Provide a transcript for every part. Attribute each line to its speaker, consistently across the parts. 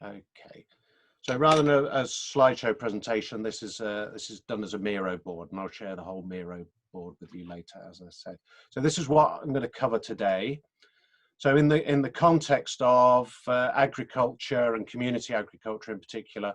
Speaker 1: Okay. So rather than a slideshow presentation, this is done as a Miro board, and I'll share the whole Miro board with you later, as I said. So this is what I'm going to cover today. So in the context of agriculture and community agriculture in particular,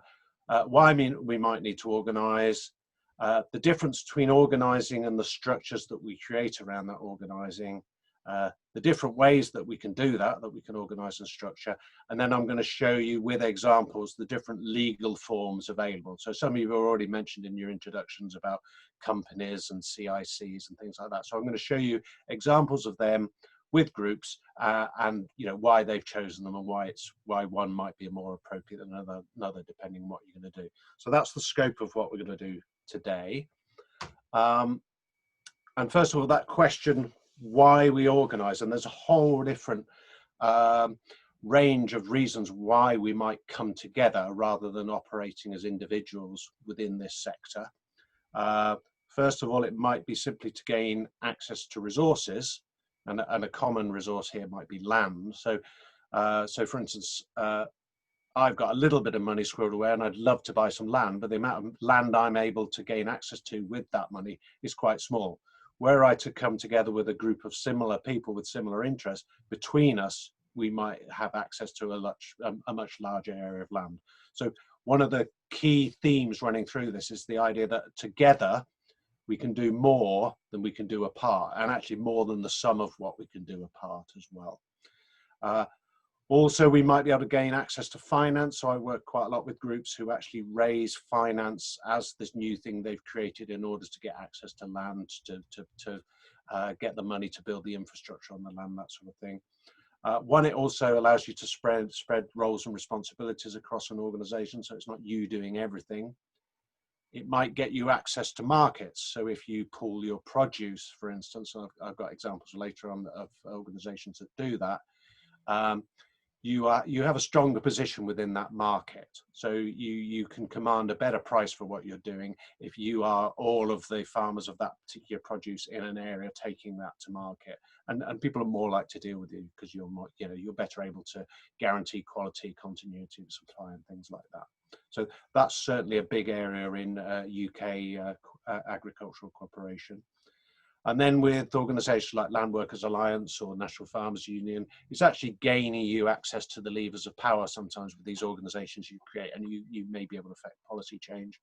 Speaker 1: why we might need to organise, the difference between organising and the structures that we create around that organising, the different ways that we can do that we can organise and structure, and then I'm going to show you with examples the different legal forms available. So some of you have already mentioned in your introductions about companies and CSAs and things like that. So I'm going to show you examples of them with groups, and why they've chosen them and why one might be more appropriate than another depending on what you're going to do. So that's the scope of what we're going to do today. And first of all, that question, why we organise, and there's a whole different range of reasons why we might come together rather than operating as individuals within this sector. First of all, it might be simply to gain access to resources, and a common resource here might be land. So for instance, I've got a little bit of money squirreled away and I'd love to buy some land, but the amount of land I'm able to gain access to with that money is quite small. Were I to come together with a group of similar people with similar interests, between us, we might have access to a much larger area of land. So one of the key themes running through this is the idea that together we can do more than we can do apart, and actually more than the sum of what we can do apart as well. Also, we might be able to gain access to finance. So I work quite a lot with groups who actually raise finance as this new thing they've created in order to get access to land, to get the money to build the infrastructure on the land, that sort of thing. One, it also allows you to spread roles and responsibilities across an organization, so it's not you doing everything. It might get you access to markets. So if you pool your produce, for instance, I've got examples later on of organizations that do that, you have a stronger position within that market. So you can command a better price for what you're doing if you are all of the farmers of that particular produce in an area taking that to market. And people are more likely to deal with you because you're more, you're better able to guarantee quality, continuity of supply and things like that. So that's certainly a big area in UK agricultural cooperation. And then with organisations like Land Workers Alliance or National Farmers Union, it's actually gaining you access to the levers of power sometimes with these organisations you create, and you may be able to affect policy change.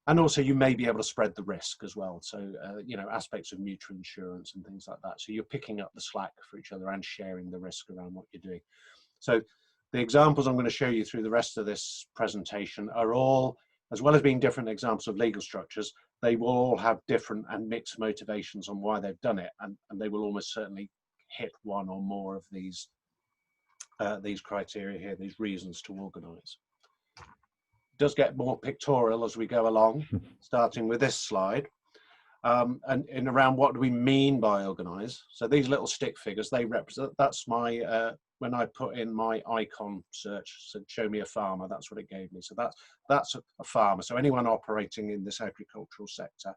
Speaker 1: And also you may be able to spread the risk as well. So, aspects of mutual insurance and things like that. So you're picking up the slack for each other and sharing the risk around what you're doing. So the examples I'm going to show you through the rest of this presentation are all, as well as being different examples of legal structures, they will all have different and mixed motivations on why they've done it, and they will almost certainly hit one or more of these criteria here, these reasons to organise. It does get more pictorial as we go along, starting with this slide. And in around what do we mean by organise? So these little stick figures, they represent, that's my, when I put in my icon search, said show me a farmer, that's what it gave me. So that's a farmer. So anyone operating in this agricultural sector.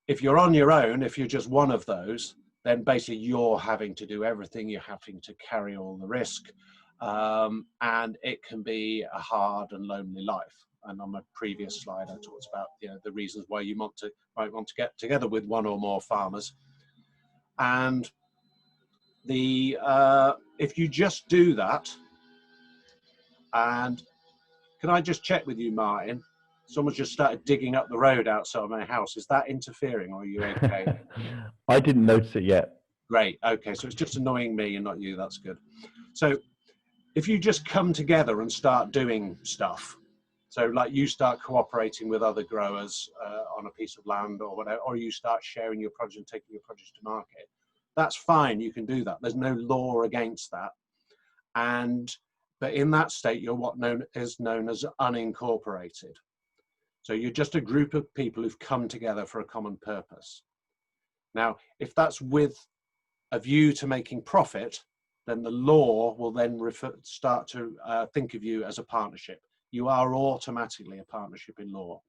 Speaker 1: If you're on your own, if you're just one of those, then basically you're having to do everything, you're having to carry all the risk, and it can be a hard and lonely life. And on my previous slide, I talked about the reasons why you might want to get together with one or more farmers. And if you just do that, and can I just check with you, Martin? Someone's just started digging up the road outside my house. Is that interfering, or are you okay?
Speaker 2: I didn't notice it yet.
Speaker 1: Great. Okay, so it's just annoying me and not you. That's good. So if you just come together and start doing stuff, so like you start cooperating with other growers on a piece of land or whatever, or you start sharing your produce and taking your produce to market, that's fine, you can do that. There's no law against that. But in that state, you're what is known as unincorporated. So you're just a group of people who've come together for a common purpose. Now, if that's with a view to making profit, then the law will then start to think of you as a partnership. You are automatically a partnership in law.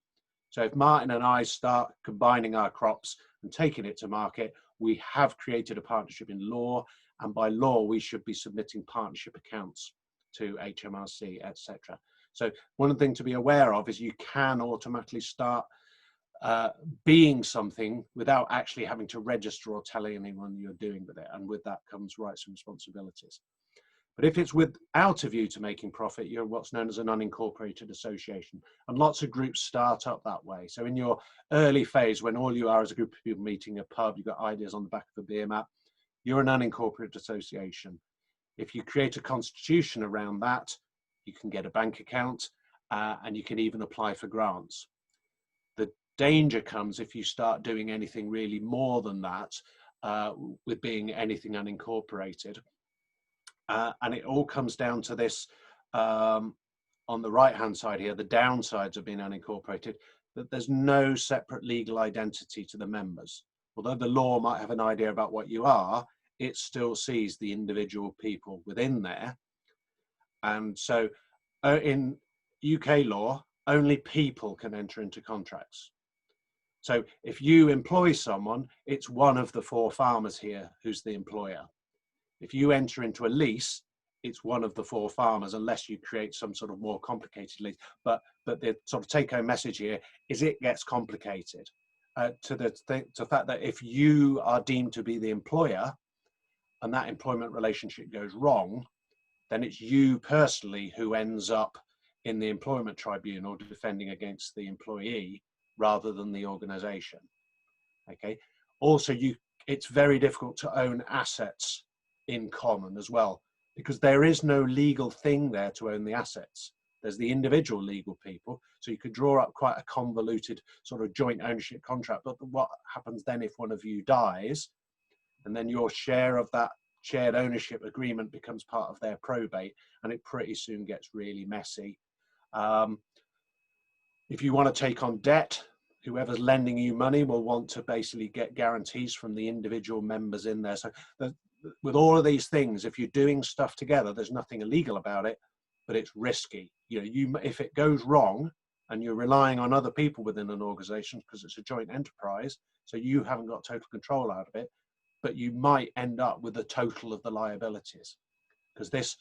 Speaker 1: So if Martin and I start combining our crops and taking it to market, we have created a partnership in law, and by law we should be submitting partnership accounts to HMRC, etc. So one thing to be aware of is you can automatically start being something without actually having to register or tell anyone you're doing with it. And with that comes rights and responsibilities. But if it's without a view to making profit, you're what's known as an unincorporated association. And lots of groups start up that way. So in your early phase, when all you are is a group of people meeting a pub, you've got ideas on the back of a beer mat, you're an unincorporated association. If you create a constitution around that, you can get a bank account and you can even apply for grants. The danger comes if you start doing anything really more than that with being anything unincorporated. And it all comes down to this on the right hand side here, the downsides of being unincorporated, that there's no separate legal identity to the members. Although the law might have an idea about what you are, it still sees the individual people within there. And so in UK law, only people can enter into contracts. So if you employ someone, it's one of the 4 farmers here who's the employer. If you enter into a lease, it's one of the 4 farmers, unless you create some sort of more complicated lease. But the sort of take-home message here is it gets complicated to the fact that if you are deemed to be the employer and that employment relationship goes wrong, then it's you personally who ends up in the employment tribunal defending against the employee rather than the organization. Okay. Also, it's very difficult to own assets in common as well, because there is no legal thing there to own the assets. There's the individual legal people, so you could draw up quite a convoluted sort of joint ownership contract. But what happens then if one of you dies, and then your share of that shared ownership agreement becomes part of their probate, and it pretty soon gets really messy. If you want to take on debt, whoever's lending you money will want to basically get guarantees from the individual members in there. So with all of these things, if you're doing stuff together, there's nothing illegal about it, but it's risky. If it goes wrong and you're relying on other people within an organization because it's a joint enterprise, so you haven't got total control out of it, but you might end up with the total of the liabilities, because this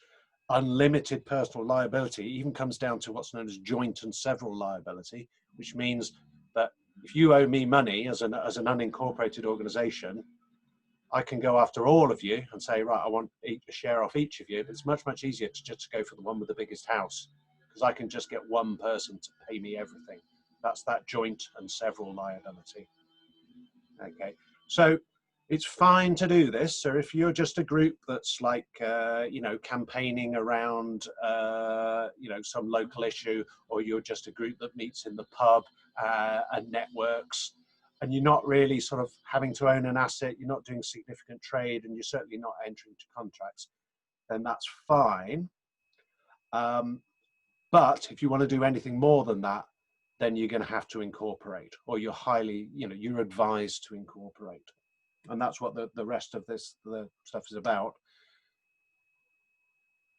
Speaker 1: unlimited personal liability even comes down to what's known as joint and several liability, which means that if you owe me money as an unincorporated organization, I can go after all of you and say, right, I want a share off each of you. It's much, much easier to just go for the one with the biggest house, because I can just get one person to pay me everything. That's that joint and several liability. Okay, so it's fine to do this. So if you're just a group that's like, campaigning around, some local issue, or you're just a group that meets in the pub and networks, and you're not really sort of having to own an asset, you're not doing significant trade, and you're certainly not entering into contracts, then that's fine. But if you want to do anything more than that, then you're going to have to incorporate, or you're advised to incorporate. And that's what the rest of the stuff is about.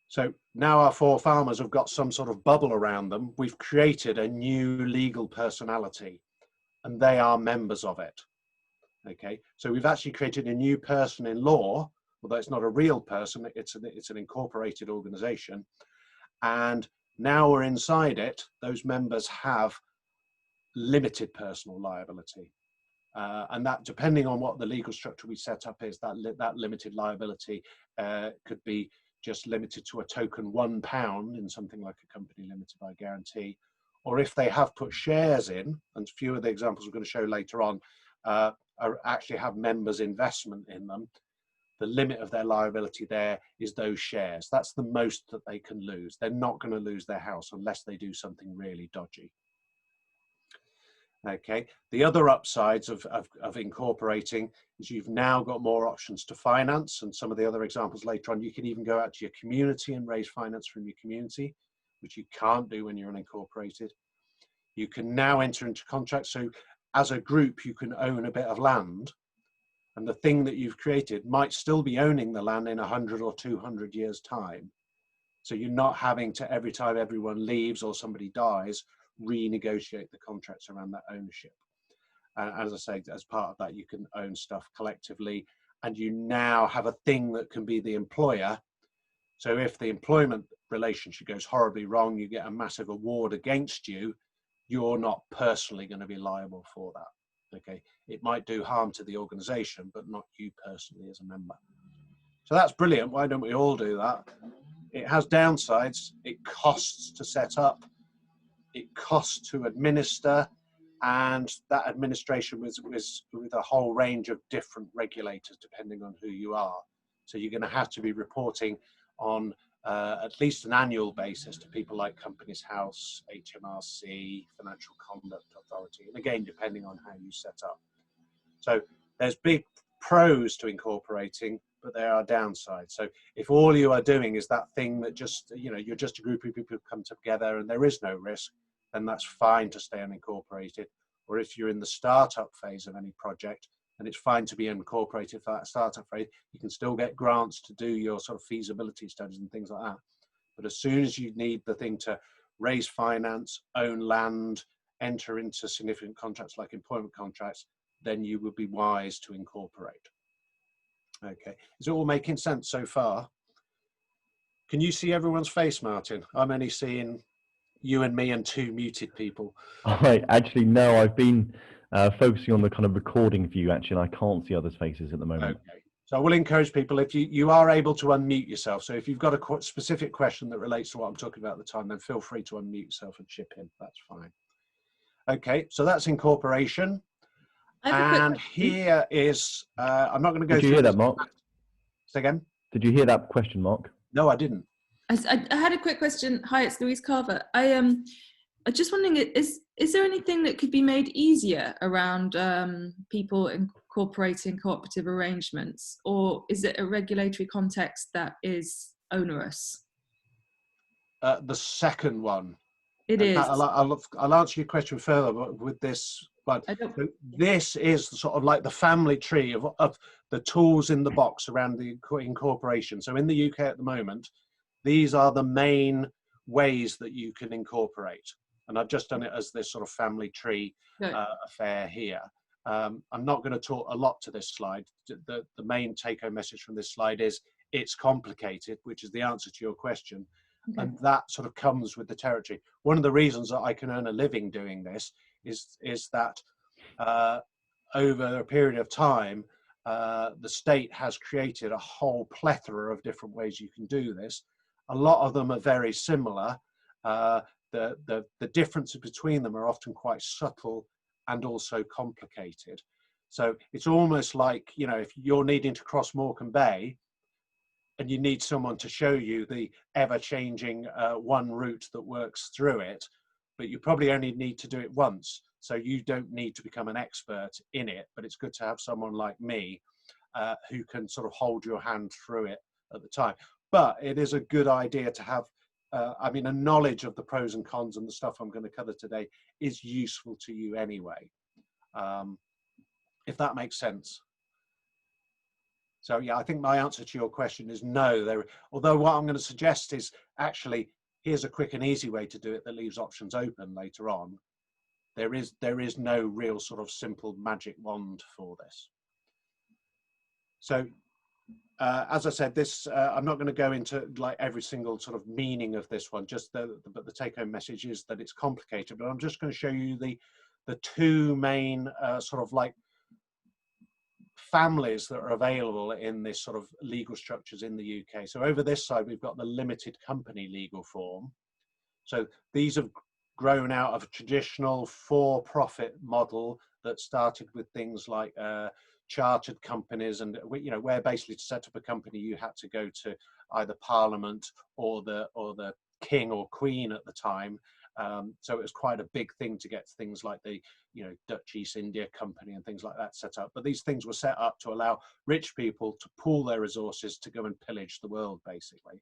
Speaker 1: So now our 4 farmers have got some sort of bubble around them. We've created a new legal personality, and they are members of it. Okay, so we've actually created a new person in law, although it's not a real person, it's an incorporated organization. And now we're inside it, those members have limited personal liability. And that, depending on what the legal structure we set up is, that limited liability could be just limited to a token £1 in something like a company limited by guarantee. Or if they have put shares in, and a few of the examples we're going to show later on actually have members' investment in them, the limit of their liability there is those shares. That's the most that they can lose. They're not going to lose their house unless they do something really dodgy. Okay, the other upsides of incorporating is you've now got more options to finance, and some of the other examples later on, you can even go out to your community and raise finance from your community, which you can't do when you're unincorporated. You can now enter into contracts, so as a group you can own a bit of land, and the thing that you've created might still be owning the land in 100 or 200 years time. So you're not having to, every time everyone leaves or somebody dies, renegotiate the contracts around that ownership. As I say, as part of that, you can own stuff collectively, and you now have a thing that can be the employer. So if the relationship goes horribly wrong, you get a massive award against you, you're not personally going to be liable for that. Okay, it might do harm to the organization, but not you personally as a member. So that's brilliant. Why don't we all do that? It has downsides. It costs to set up, it costs to administer, and that administration was with a whole range of different regulators depending on who you are. So you're going to have to be reporting on at least an annual basis to people like Companies House, HMRC, Financial Conduct Authority, and again, depending on how you set up. So there's big pros to incorporating, but there are downsides. So if all you are doing is that thing that just, you know, you're just a group of people who come together and there is no risk, then that's fine to stay unincorporated. Or if you're in the startup phase of any project, and it's fine to be incorporated for that startup phase, you can still get grants to do your sort of feasibility studies and things like that. But as soon as you need the thing to raise finance, own land, enter into significant contracts like employment contracts, then you would be wise to incorporate. Okay, is it all making sense so far? Can you see everyone's face, Martin? I'm only seeing you and me and two muted people.
Speaker 2: Actually, no, I've been focusing on the kind of recording view, actually, and I can't see others' faces at the moment.
Speaker 1: Okay, so I will encourage people, if you are able to unmute yourself, so if you've got a specific question that relates to what I'm talking about at the time, then feel free to unmute yourself and chip in, that's fine. Okay, so that's incorporation. And here is, I'm not going to go through.
Speaker 2: Did you hear that, Mark?
Speaker 1: Say again?
Speaker 2: Did you hear that question, Mark?
Speaker 1: No, I didn't.
Speaker 3: I had a quick question. Hi, it's Louise Carver. I'm just wondering, is there anything that could be made easier around people incorporating cooperative arrangements, or is it a regulatory context that is onerous?
Speaker 1: The second one.
Speaker 3: It is.
Speaker 1: I'll answer your question further, but with this one. So this is sort of like the family tree of the tools in the box around the incorporation. So in the UK at the moment, these are the main ways that you can incorporate. And I've just done it as this sort of family tree affair here. I'm not going to talk a lot to this slide. The main take-home message from this slide is it's complicated, which is the answer to your question. Okay. And that sort of comes with the territory. One of the reasons that I can earn a living doing this is that over a period of time, the state has created a whole plethora of different ways you can do this. A lot of them are very similar. The differences between them are often quite subtle and also complicated. So it's almost like, you know, if you're needing to cross Morecambe Bay and you need someone to show you the ever-changing one route that works through it, but you probably only need to do it once. So you don't need to become an expert in it, but it's good to have someone like me who can sort of hold your hand through it at the time. But it is a good idea to have, I mean, a knowledge of the pros and cons and the stuff I'm going to cover today is useful to you anyway, if that makes sense. So yeah, I think my answer to your question is no. Although what I'm going to suggest is actually, here's a quick and easy way to do it that leaves options open later on. There is no real sort of simple magic wand for this. So as I said, this I'm not going to go into like every single sort of meaning of this one, just but the take-home message is that it's complicated. But I'm just going to show you the two main sort of like families that are available in this sort of legal structures in the UK. So over this side, we've got the limited company legal form. So these have grown out of a traditional for-profit model that started with things like chartered companies, and you know, where basically to set up a company you had to go to either Parliament or the King or Queen at the time. So it was quite a big thing to get things like the, you know, Dutch East India Company and things like that set up. But these things were set up to allow rich people to pool their resources to go and pillage the world, basically.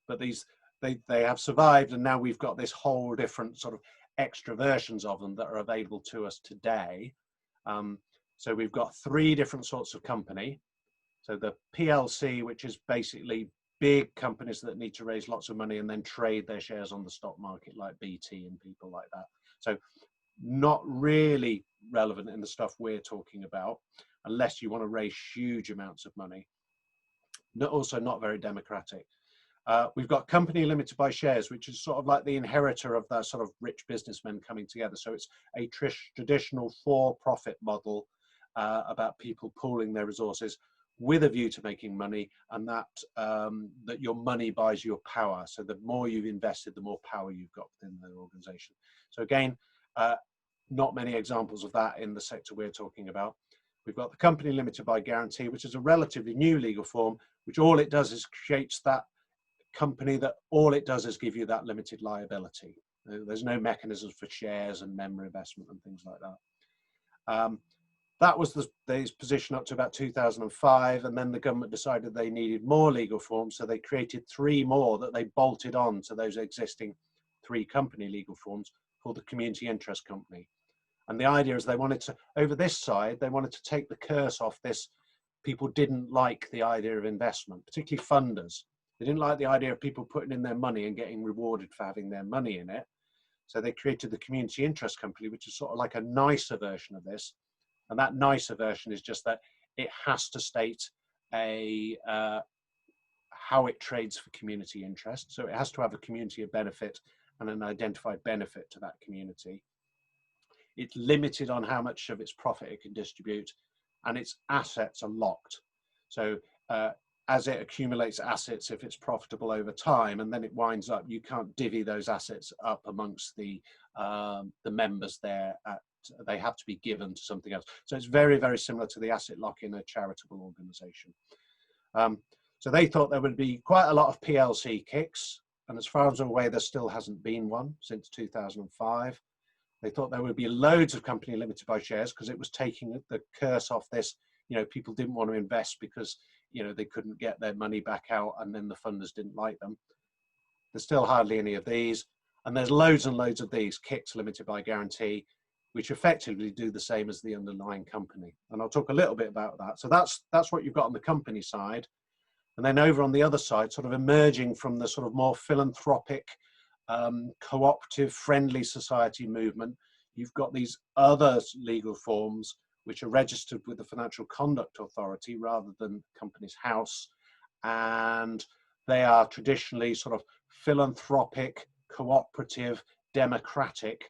Speaker 1: But they have survived, and now we've got this whole different sort of extra versions of them that are available to us today. So we've got three different sorts of company. So the PLC, which is basically big companies that need to raise lots of money and then trade their shares on the stock market, like BT and people like that. So not really relevant in the stuff we're talking about, unless you want to raise huge amounts of money. Also not very democratic. We've got company limited by shares, which is sort of like the inheritor of that sort of rich businessmen coming together. So it's a traditional for-profit model about people pooling their resources with a view to making money, and that that your money buys your power. So the more you've invested, the more power you've got within the organization. So again, not many examples of that in the sector we're talking about. We've got the company limited by guarantee, which is a relatively new legal form, which all it does is creates that company that all it does is give you that limited liability. There's no mechanisms for shares and member investment and things like that. That was the position up to about 2005, and then the government decided they needed more legal forms, so they created 3 more that they bolted on to those existing 3 company legal forms called the community interest company. And the idea is they wanted to, over this side, they wanted to take the curse off this. People didn't like the idea of investment, particularly funders. They didn't like the idea of people putting in their money and getting rewarded for having their money in it. So they created the community interest company, which is sort of like a nicer version of this. And that nicer version is just that it has to state how it trades for community interest. So it has to have a community of benefit and an identified benefit to that community. It's limited on how much of its profit it can distribute, and its assets are locked. So as it accumulates assets, if it's profitable over time, and then it winds up, you can't divvy those assets up amongst the members there. They have to be given to something else. So it's very, very similar to the asset lock in a charitable organisation. So they thought there would be quite a lot of PLC kicks, and as far as I'm aware, there still hasn't been one since 2005. They thought there would be loads of company limited by shares because it was taking the curse off this. You know, people didn't want to invest because, you know, they couldn't get their money back out, and then the funders didn't like them. There's still hardly any of these, and there's loads and loads of these kicks limited by guarantee, which effectively do the same as the underlying company. And I'll talk a little bit about that. So that's what you've got on the company side. And then over on the other side, sort of emerging from the sort of more philanthropic, cooperative, friendly society movement, you've got these other legal forms which are registered with the Financial Conduct Authority rather than Companies House. And they are traditionally sort of philanthropic, cooperative, democratic.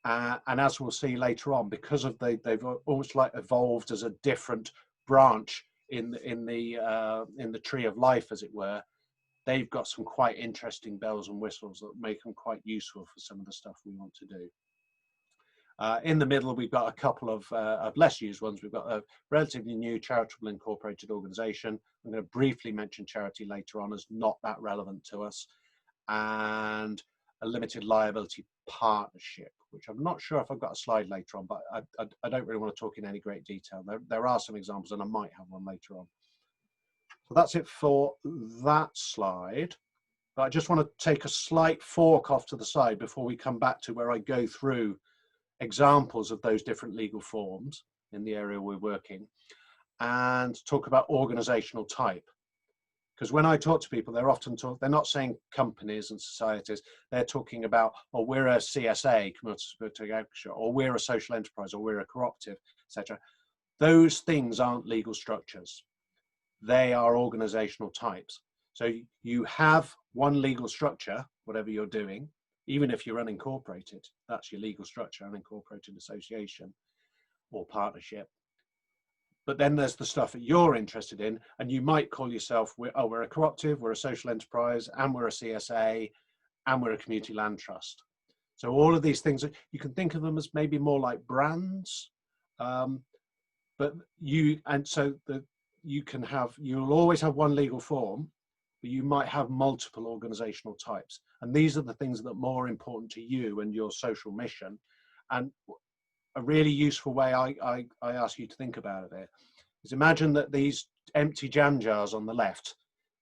Speaker 1: And as we'll see later on, because of they've almost like evolved as a different branch in the tree of life, as it were, they've got some quite interesting bells and whistles that make them quite useful for some of the stuff we want to do. In the middle, we've got a couple of less used ones. We've got a relatively new charitable incorporated organisation. I'm going to briefly mention charity later on as not that relevant to us, and a limited liability partnership, which I'm not sure if I've got a slide later on, but I don't really want to talk in any great detail. There are some examples, and I might have one later on. So that's it for that slide. But I just want to take a slight fork off to the side before we come back to where I go through examples of those different legal forms in the area we're working, and talk about organizational type. Because when I talk to people, they're not saying companies and societies, they're talking about, oh, we're a CSA, or we're a social enterprise, or we're a cooperative, etc. Those things aren't legal structures. They are organizational types. So you have one legal structure, whatever you're doing, even if you're unincorporated, that's your legal structure, unincorporated association or partnership. But then there's the stuff that you're interested in, and you might call yourself, we're a cooperative, we're a social enterprise, and we're a CSA, and we're a community land trust. So all of these things, you can think of them as maybe more like brands, you'll always have one legal form, but you might have multiple organizational types. And these are the things that are more important to you and your social mission. And a really useful way I ask you to think about it is imagine that these empty jam jars on the left,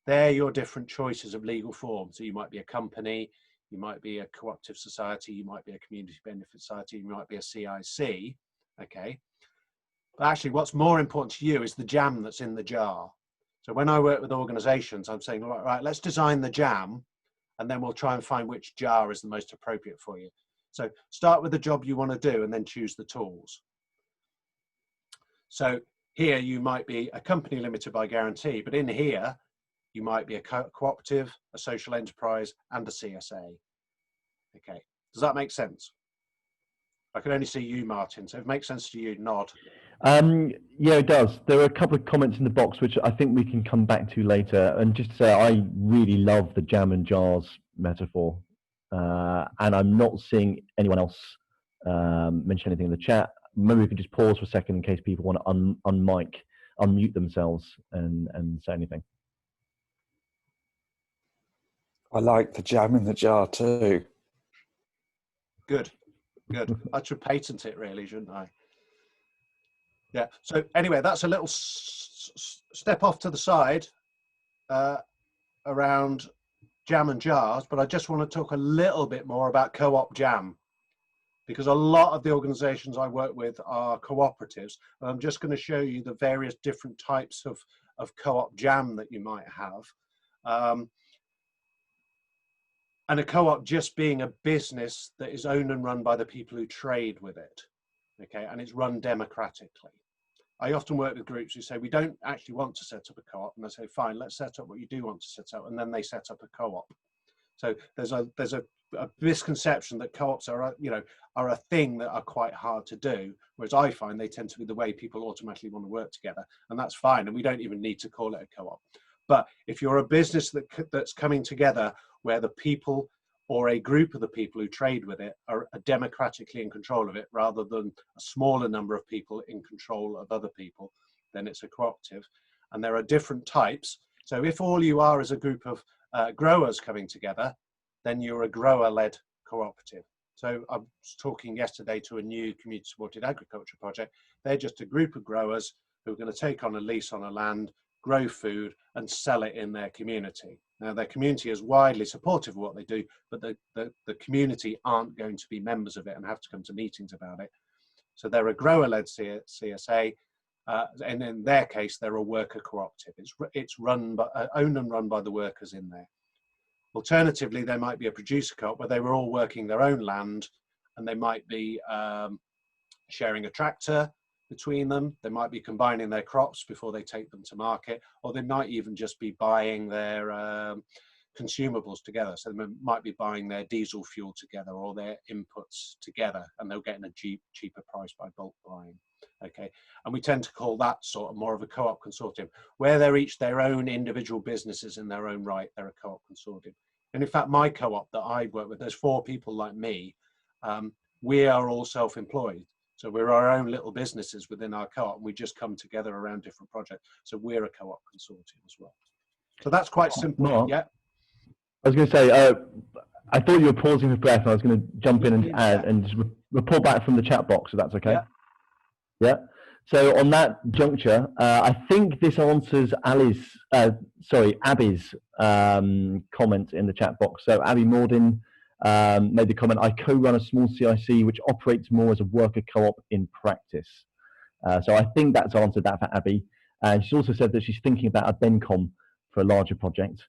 Speaker 1: they're your different choices of legal forms. So you might be a company, you might be a cooperative society, you might be a community benefit society, you might be a CIC, okay? But actually what's more important to you is the jam that's in the jar. So when I work with organizations, I'm saying, right, let's design the jam, and then we'll try and find which jar is the most appropriate for you. So start with the job you want to do and then choose the tools. So here you might be a company limited by guarantee, but in here, you might be a cooperative, a social enterprise, and a CSA. Okay, does that make sense? I can only see you, Martin, so if it makes sense to you, nod.
Speaker 2: Yeah, it does. There are a couple of comments in the box which I think we can come back to later. And just to say, I really love the jam and jars metaphor. And I'm not seeing anyone else mention anything in the chat. Maybe we can just pause for a second in case people want to unmute themselves and say anything.
Speaker 4: I like the jam in the jar too.
Speaker 1: Good, good. I should patent it really, shouldn't I? Yeah, so anyway, that's a little step off to the side around jam and jars, but I just want to talk a little bit more about co-op jam, because a lot of the organizations I work with are cooperatives, and I'm just going to show you the various different types of co-op jam that you might have. And a co-op just being a business that is owned and run by the people who trade with it, okay, and it's run democratically. I often work with groups who say, we don't actually want to set up a co-op, and I say, fine, let's set up what you do want to set up, and then they set up a co-op. So there's a misconception that co-ops are a thing that are quite hard to do, whereas I find they tend to be the way people automatically want to work together, and that's fine, and we don't even need to call it a co-op. But if you're a business that's coming together where the people or a group of the people who trade with it are democratically in control of it, rather than a smaller number of people in control of other people, then it's a cooperative. And there are different types. So if all you are is a group of growers coming together, then you're a grower-led cooperative. So I was talking yesterday to a new community-supported agriculture project. They're just a group of growers who are going to take on a lease on a land, grow food and sell it in their community. Now their community is widely supportive of what they do, but the community aren't going to be members of it and have to come to meetings about it. So they're a grower-led CSA, and in their case, they're a worker cooperative. It's run by, owned and run by the workers in there. Alternatively, they might be a producer co-op where they were all working their own land, and they might be sharing a tractor between them. They might be combining their crops before they take them to market, or they might even just be buying their consumables together. So they might be buying their diesel fuel together or their inputs together, and they're getting a cheaper price by bulk buying. Okay, and we tend to call that sort of more of a co-op consortium, where they're each their own individual businesses in their own right. They're a co-op consortium. And in fact, my co-op that I work with, there's 4 people like me. We are all self-employed. So we're our own little businesses within our co-op, and we just come together around different projects. So we're a co-op consortium as well. So that's quite simple.
Speaker 2: Mark,
Speaker 1: yeah.
Speaker 2: I was going to say, I thought you were pausing for breath, and I was going to jump in and add and just report back from the chat box, if that's okay. Yeah. So on that juncture, I think this answers Abby's comment in the chat box. So Abby Morden made the comment, I co-run a small CIC which operates more as a worker co-op in practice. So I think that's answered that for Abby. And she's also said that she's thinking about a BenCom for a larger project.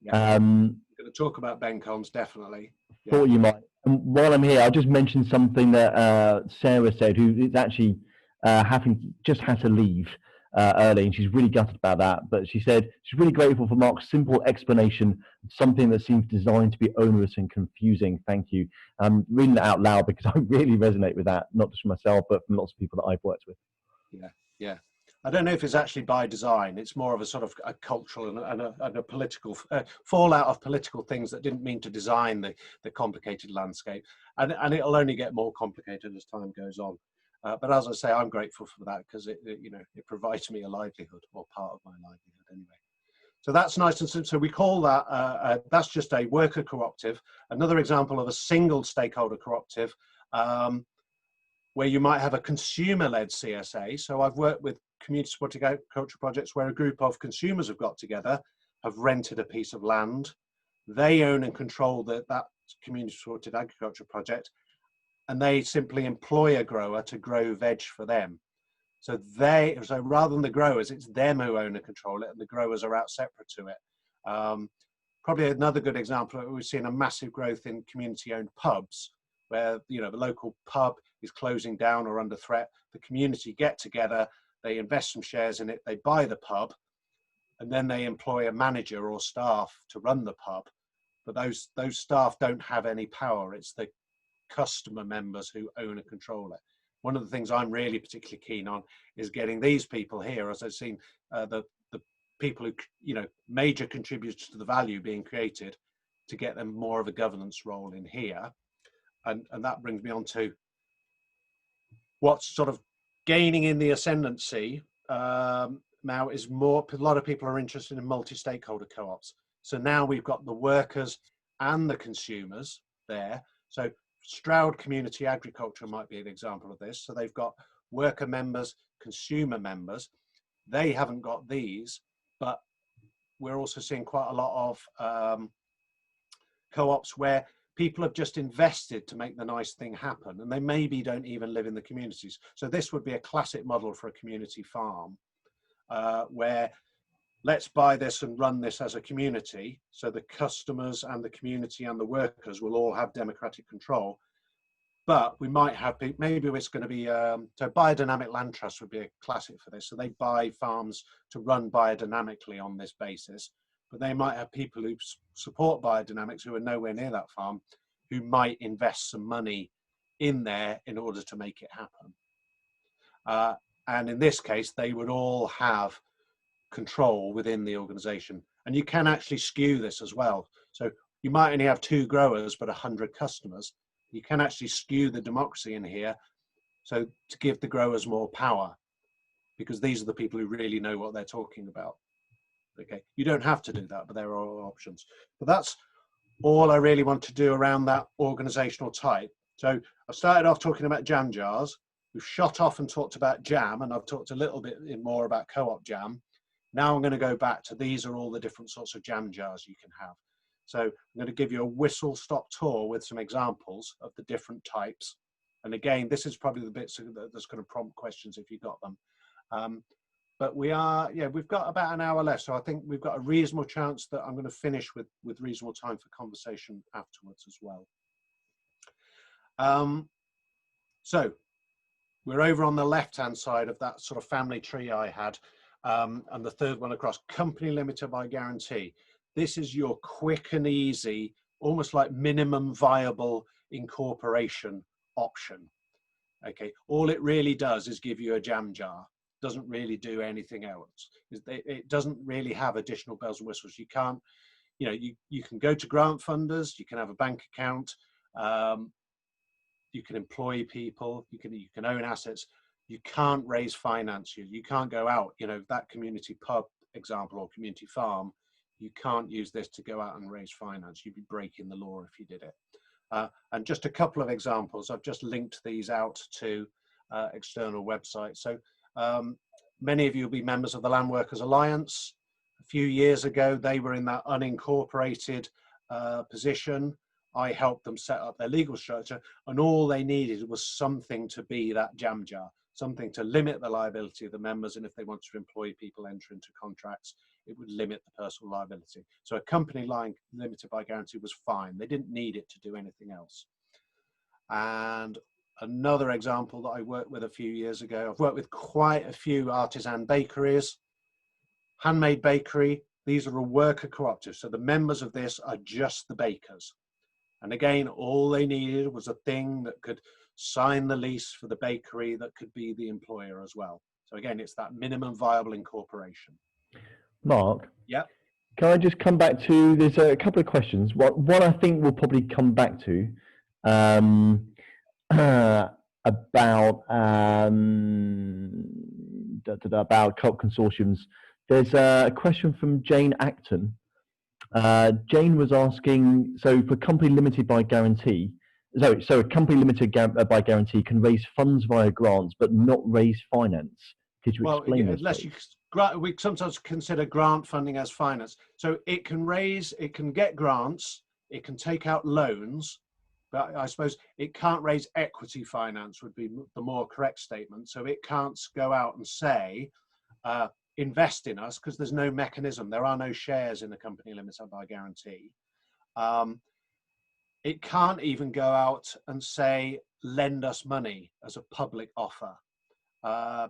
Speaker 1: Yeah. Going to talk about BenComs, definitely.
Speaker 2: Thought you might. And while I'm here, I'll just mention something that Sarah said, who is actually just had to leave early, and she's really gutted about that. But she said she's really grateful for Mark's simple explanation of something that seems designed to be onerous and confusing. Thank you. I'm reading that out loud because I really resonate with that, not just for myself, but from lots of people that I've worked with.
Speaker 1: Yeah. I don't know if it's actually by design. It's more of a sort of a cultural and a political fallout of political things that didn't mean to design the complicated landscape, and it'll only get more complicated as time goes on. But as I say, I'm grateful for that because it provides me a livelihood, or part of my livelihood anyway. So that's nice and simple. So we call that that's just a worker cooperative. Another example of a single stakeholder cooperative, where you might have a consumer-led CSA. So I've worked with community supported agriculture projects where a group of consumers have got together, have rented a piece of land. They own and control that community supported agriculture project, and they simply employ a grower to grow veg for them. So rather than the growers, it's them who own and control it, and the growers are out separate to it. Probably another good example, we've seen a massive growth in community-owned pubs, where the local pub is closing down or under threat. The community get together, they invest some shares in it, they buy the pub, and then they employ a manager or staff to run the pub, but those staff don't have any power. It's the customer members who own and control it. One of the things I'm really particularly keen on is getting these people here, as I've seen the people who, you know, major contributors to the value being created, to get them more of a governance role in here. And that brings me on to what's sort of gaining in the ascendancy now is a lot of people are interested in multi-stakeholder co-ops. So now we've got the workers and the consumers there. So Stroud Community Agriculture might be an example of this. So they've got worker members, consumer members. They haven't got these, but we're also seeing quite a lot of co-ops where people have just invested to make the nice thing happen, and they maybe don't even live in the communities. So this would be a classic model for a community farm, where let's buy this and run this as a community, so the customers and the community and the workers will all have democratic control. But we might have, maybe it's going to be, so Biodynamic Land Trust would be a classic for this. So they buy farms to run biodynamically on this basis, but they might have people who support biodynamics who are nowhere near that farm, who might invest some money in there in order to make it happen. And in this case, they would all have control within the organization. And you can actually skew this as well. So you might only have 2 growers, but 100 customers. You can actually skew the democracy in here, so to give the growers more power, because these are the people who really know what they're talking about. Okay, you don't have to do that, but there are options. But that's all I really want to do around that organizational type. So I started off talking about jam jars. We've shot off and talked about jam, and I've talked a little bit more about co-op jam. Now I'm going to go back to these are all the different sorts of jam jars you can have. So I'm going to give you a whistle-stop tour with some examples of the different types. And again, this is probably the bits that's going to prompt questions if you got them. But we've got about an hour left. So I think we've got a reasonable chance that I'm going to finish with reasonable time for conversation afterwards as well. So we're over on the left-hand side of that sort of family tree I had. And the third one across, company limited by guarantee. This is your quick and easy, almost like minimum viable incorporation option. Okay, all it really does is give you a jam jar. Doesn't really do anything else. It doesn't really have additional bells and whistles. You can't, you know, you can go to grant funders, you can have a bank account, you can employ people, you can own assets. You can't raise finance. You can't go out, you know, that community pub example or community farm. You can't use this to go out and raise finance. You'd be breaking the law if you did it. And just a couple of examples. I've just linked these out to external websites. So many of you will be members of the Land Workers Alliance. A few years ago, they were in that unincorporated position. I helped them set up their legal structure, and all they needed was something to be that jam jar, something to limit the liability of the members, and if they want to employ people, enter into contracts, it would limit the personal liability. So a company line limited by guarantee was fine. They didn't need it to do anything else. And another example that I worked with a few years ago, I've worked with quite a few artisan bakeries, handmade bakery. These are a worker cooperative. So the members of this are just the bakers. And again, all they needed was a thing that could sign the lease for the bakery that could be the employer as well. So again, it's that minimum viable incorporation.
Speaker 2: Mark?
Speaker 1: Yeah.
Speaker 2: Can I just come back to, there's a couple of questions. One I think we'll probably come back to about co-op consortiums. There's a question from Jane Acton. Jane was asking, so for company limited by guarantee, so a company limited by guarantee can raise funds via grants, but not raise finance. Could you explain this?
Speaker 1: Unless we sometimes consider grant funding as finance. So it can get grants, it can take out loans, but I suppose it can't raise equity finance would be the more correct statement. So it can't go out and say, invest in us, because there's no mechanism. There are no shares in the company limited by guarantee. It can't even go out and say, lend us money as a public offer,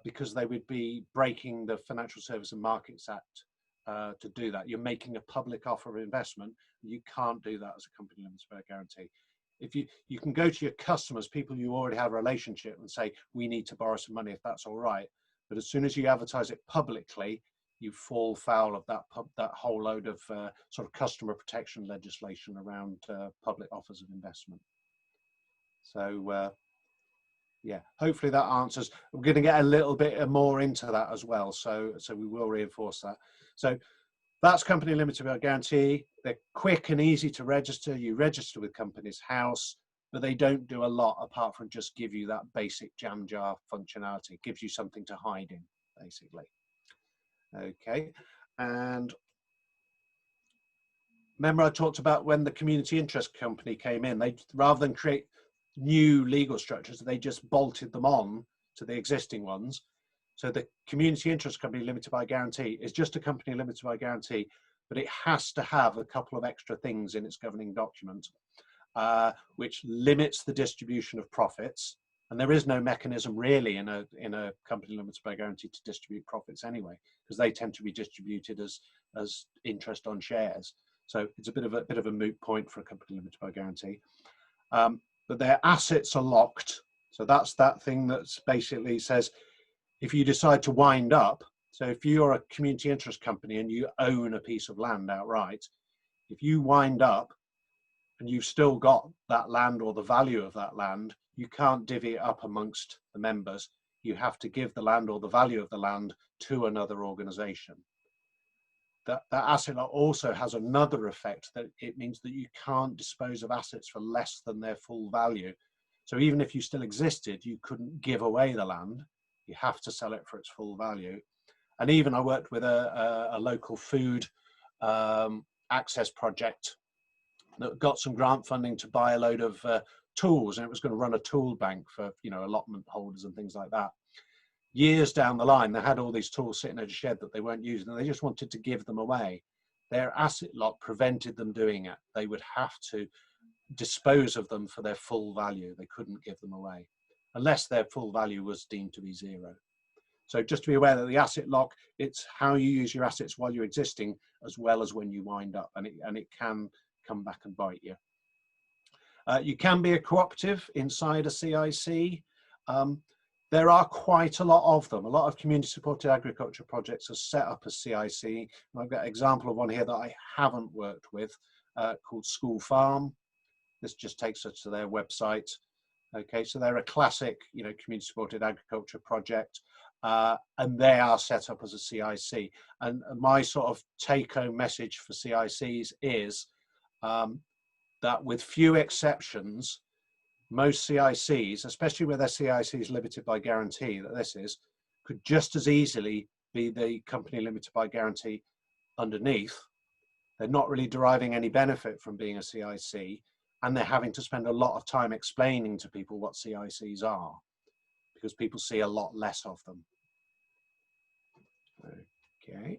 Speaker 1: because they would be breaking the Financial Services and Markets Act to do that. You're making a public offer of investment. You can't do that as a company limited by guarantee. If you can go to your customers, people you already have a relationship, and say, we need to borrow some money if that's all right. But as soon as you advertise it publicly, you fall foul of that whole load of sort of customer protection legislation around public offers of investment. So yeah, hopefully that answers. We're going to get a little bit more into that as well, so we will reinforce that. So that's company limited by guarantee. They're quick and easy to register. You register with Companies House, but they don't do a lot apart from just give you that basic jam jar functionality. It gives you something to hide in, basically. Okay, and remember I talked about when the community interest company came in, they, rather than create new legal structures, they just bolted them on to the existing ones. So the community interest company limited by guarantee is just a company limited by guarantee, but it has to have a couple of extra things in its governing document, which limits the distribution of profits. And there is no mechanism really in a company limited by guarantee to distribute profits anyway, because they tend to be distributed as interest on shares. So it's a bit of a moot point for a company limited by guarantee. But their assets are locked. So that's that thing that's basically says, if you decide to wind up, so if you're a community interest company and you own a piece of land outright, if you wind up and you've still got that land or the value of that land, you can't divvy it up amongst the members. You have to give the land or the value of the land to another organisation. That asset lock also has another effect, that it means that you can't dispose of assets for less than their full value. So even if you still existed, you couldn't give away the land. You have to sell it for its full value. And even I worked with a local food access project that got some grant funding to buy a load of tools, and it was going to run a tool bank for, you know, allotment holders and things like that. Years down the line, they had all these tools sitting at a shed that they weren't using, and they just wanted to give them away. Their asset lock prevented them doing it. They would have to dispose of them for their full value. They couldn't give them away unless their full value was deemed to be zero. So just to be aware that the asset lock, it's how you use your assets while you're existing as well as when you wind up, and it can come back and bite you. You can be a cooperative inside a CIC. There are quite a lot of them. A lot of community supported agriculture projects are set up as CIC. And I've got an example of one here that I haven't worked with called School Farm. This just takes us to their website. Okay, so they're a classic, you know, community supported agriculture project, and they are set up as a CIC. And my sort of take-home message for CICs is that with few exceptions, most CICs, especially where their CICs limited by guarantee, that this is, could just as easily be the company limited by guarantee underneath. They're not really deriving any benefit from being a CIC, and they're having to spend a lot of time explaining to people what CICs are, because people see a lot less of them. Okay.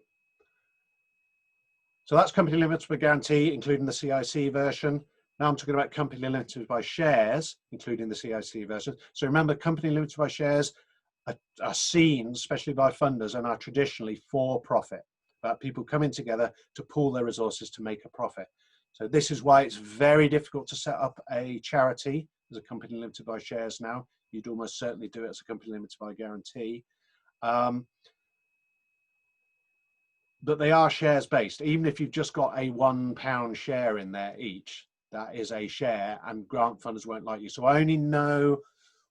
Speaker 1: So that's company limited by guarantee, including the CIC version. Now I'm talking about company limited by shares, including the CIC version. So remember, company limited by shares are seen, especially by funders, and are traditionally for profit, about people coming together to pool their resources to make a profit. So this is why it's very difficult to set up a charity as a company limited by shares now. You'd almost certainly do it as a company limited by guarantee. But they are shares based. Even if you've just got a £1 share in there each, that is a share, and grant funders won't like you. So I only know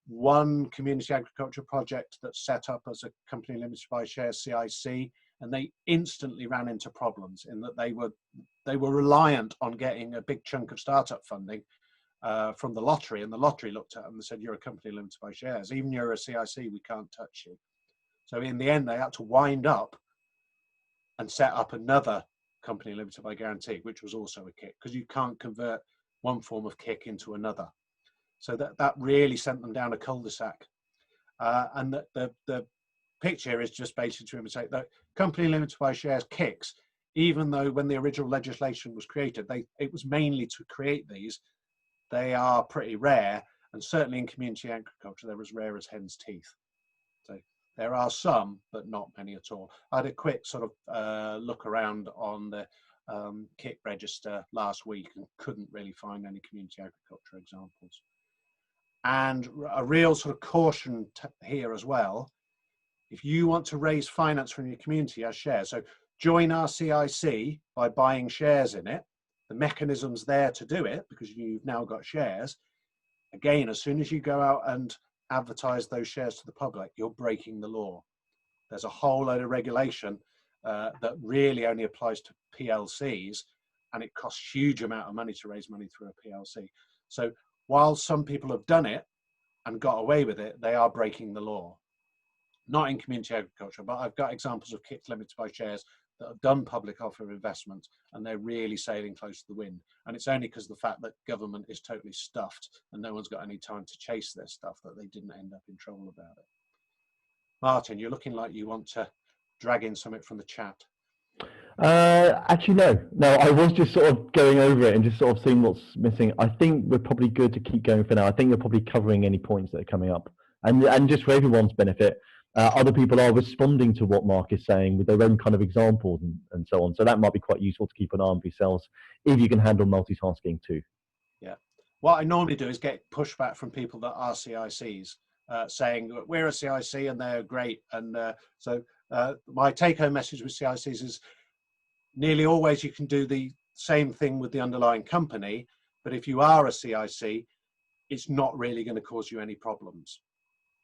Speaker 1: one community agriculture project that's set up as a company limited by shares CIC, and they instantly ran into problems in that they were reliant on getting a big chunk of startup funding from the lottery, and the lottery looked at them and said, you're a company limited by shares. Even you're a CIC, we can't touch you. So in the end, they had to wind up and set up another company limited by guarantee, which was also a kick, because you can't convert one form of kick into another. So that really sent them down a cul-de-sac. And the picture is just basically to imitate that company limited by shares kicks, even though when the original legislation was created, it was mainly to create these. They are pretty rare, and certainly in community agriculture, they're as rare as hen's teeth. So There are some, but not many at all. I had a quick sort of look around on the KIC register last week and couldn't really find any community agriculture examples. And a real sort of caution here as well, if you want to raise finance from your community as shares, so join our CIC by buying shares in it, the mechanism's there to do it because you've now got shares. Again, as soon as you go out and advertise those shares to the public, you're breaking the law. There's a whole load of regulation that really only applies to PLCs, and it costs huge amount of money to raise money through a PLC. So while some people have done it and got away with it, they are breaking the law. Not in community agriculture, but I've got examples of KICs limited by shares that have done public offer of investment, and they're really sailing close to the wind. And it's only because of the fact that government is totally stuffed and no one's got any time to chase their stuff that they didn't end up in trouble about it. Martin, you're looking like you want to drag in something from the chat.
Speaker 2: Actually, no, I was just sort of going over it and just sort of seeing what's missing. I think we're probably good to keep going for now. I think you're probably covering any points that are coming up, and just for everyone's benefit, other people are responding to what Mark is saying with their own kind of examples and so on. So that might be quite useful to keep an eye on for yourselves if you can handle multitasking too. Yeah.
Speaker 1: What I normally do is get pushback from people that are CICs saying we're a CIC and they're great. And so my take-home message with CICs is nearly always you can do the same thing with the underlying company, but if you are a CIC, it's not really going to cause you any problems.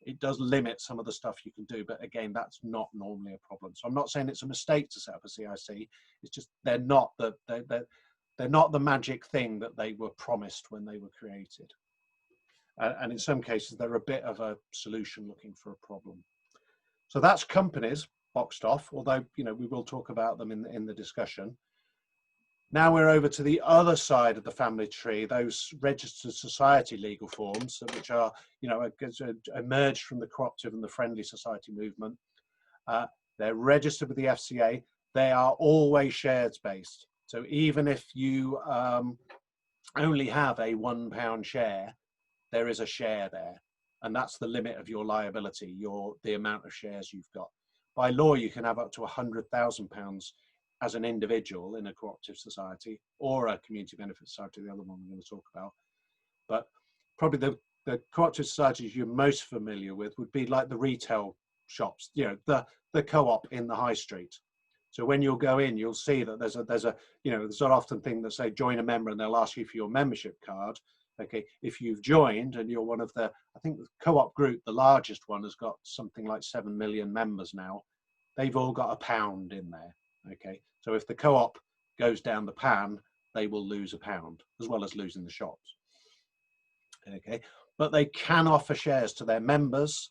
Speaker 1: It does limit some of the stuff you can do, but again, that's not normally a problem. So I'm not saying it's a mistake to set up a CIC. It's just they're not the magic thing that they were promised when they were created. And in some cases, they're a bit of a solution looking for a problem. So that's companies boxed off, although we will talk about them in the discussion. Now we're over to the other side of the family tree, those registered society legal forms, which are, emerged from the cooperative and the friendly society movement. They're registered with the FCA. They are always shares based. So even if you only have a £1 share, there is a share there. And that's the limit of your liability, the amount of shares you've got. By law, you can have up to £100,000 as an individual in a cooperative society or a community benefit society, the other one we're going to talk about. But probably the cooperative societies you're most familiar with would be like the retail shops, the co-op in the high street. So when you'll go in, you'll see that there's an often thing that say join a member and they'll ask you for your membership card. Okay, if you've joined and you're one of I think the co-op group, the largest one, has got something like 7 million members now. They've all got £1 in there. Okay, so if the co-op goes down the pan, they will lose £1 as well as losing the shops. Okay, but they can offer shares to their members.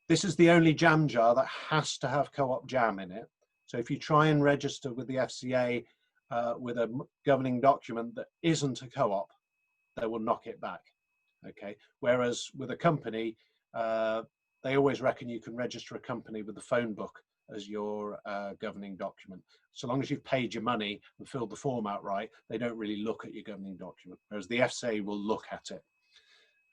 Speaker 1: This is the only jam jar that has to have co-op jam in it. So if you try and register with the FCA with a governing document that isn't a co-op, they will knock it back. Okay, whereas with a company, they always reckon you can register a company with the phone book as your governing document. So long as you've paid your money and filled the form out right, they don't really look at your governing document, whereas the FCA will look at it.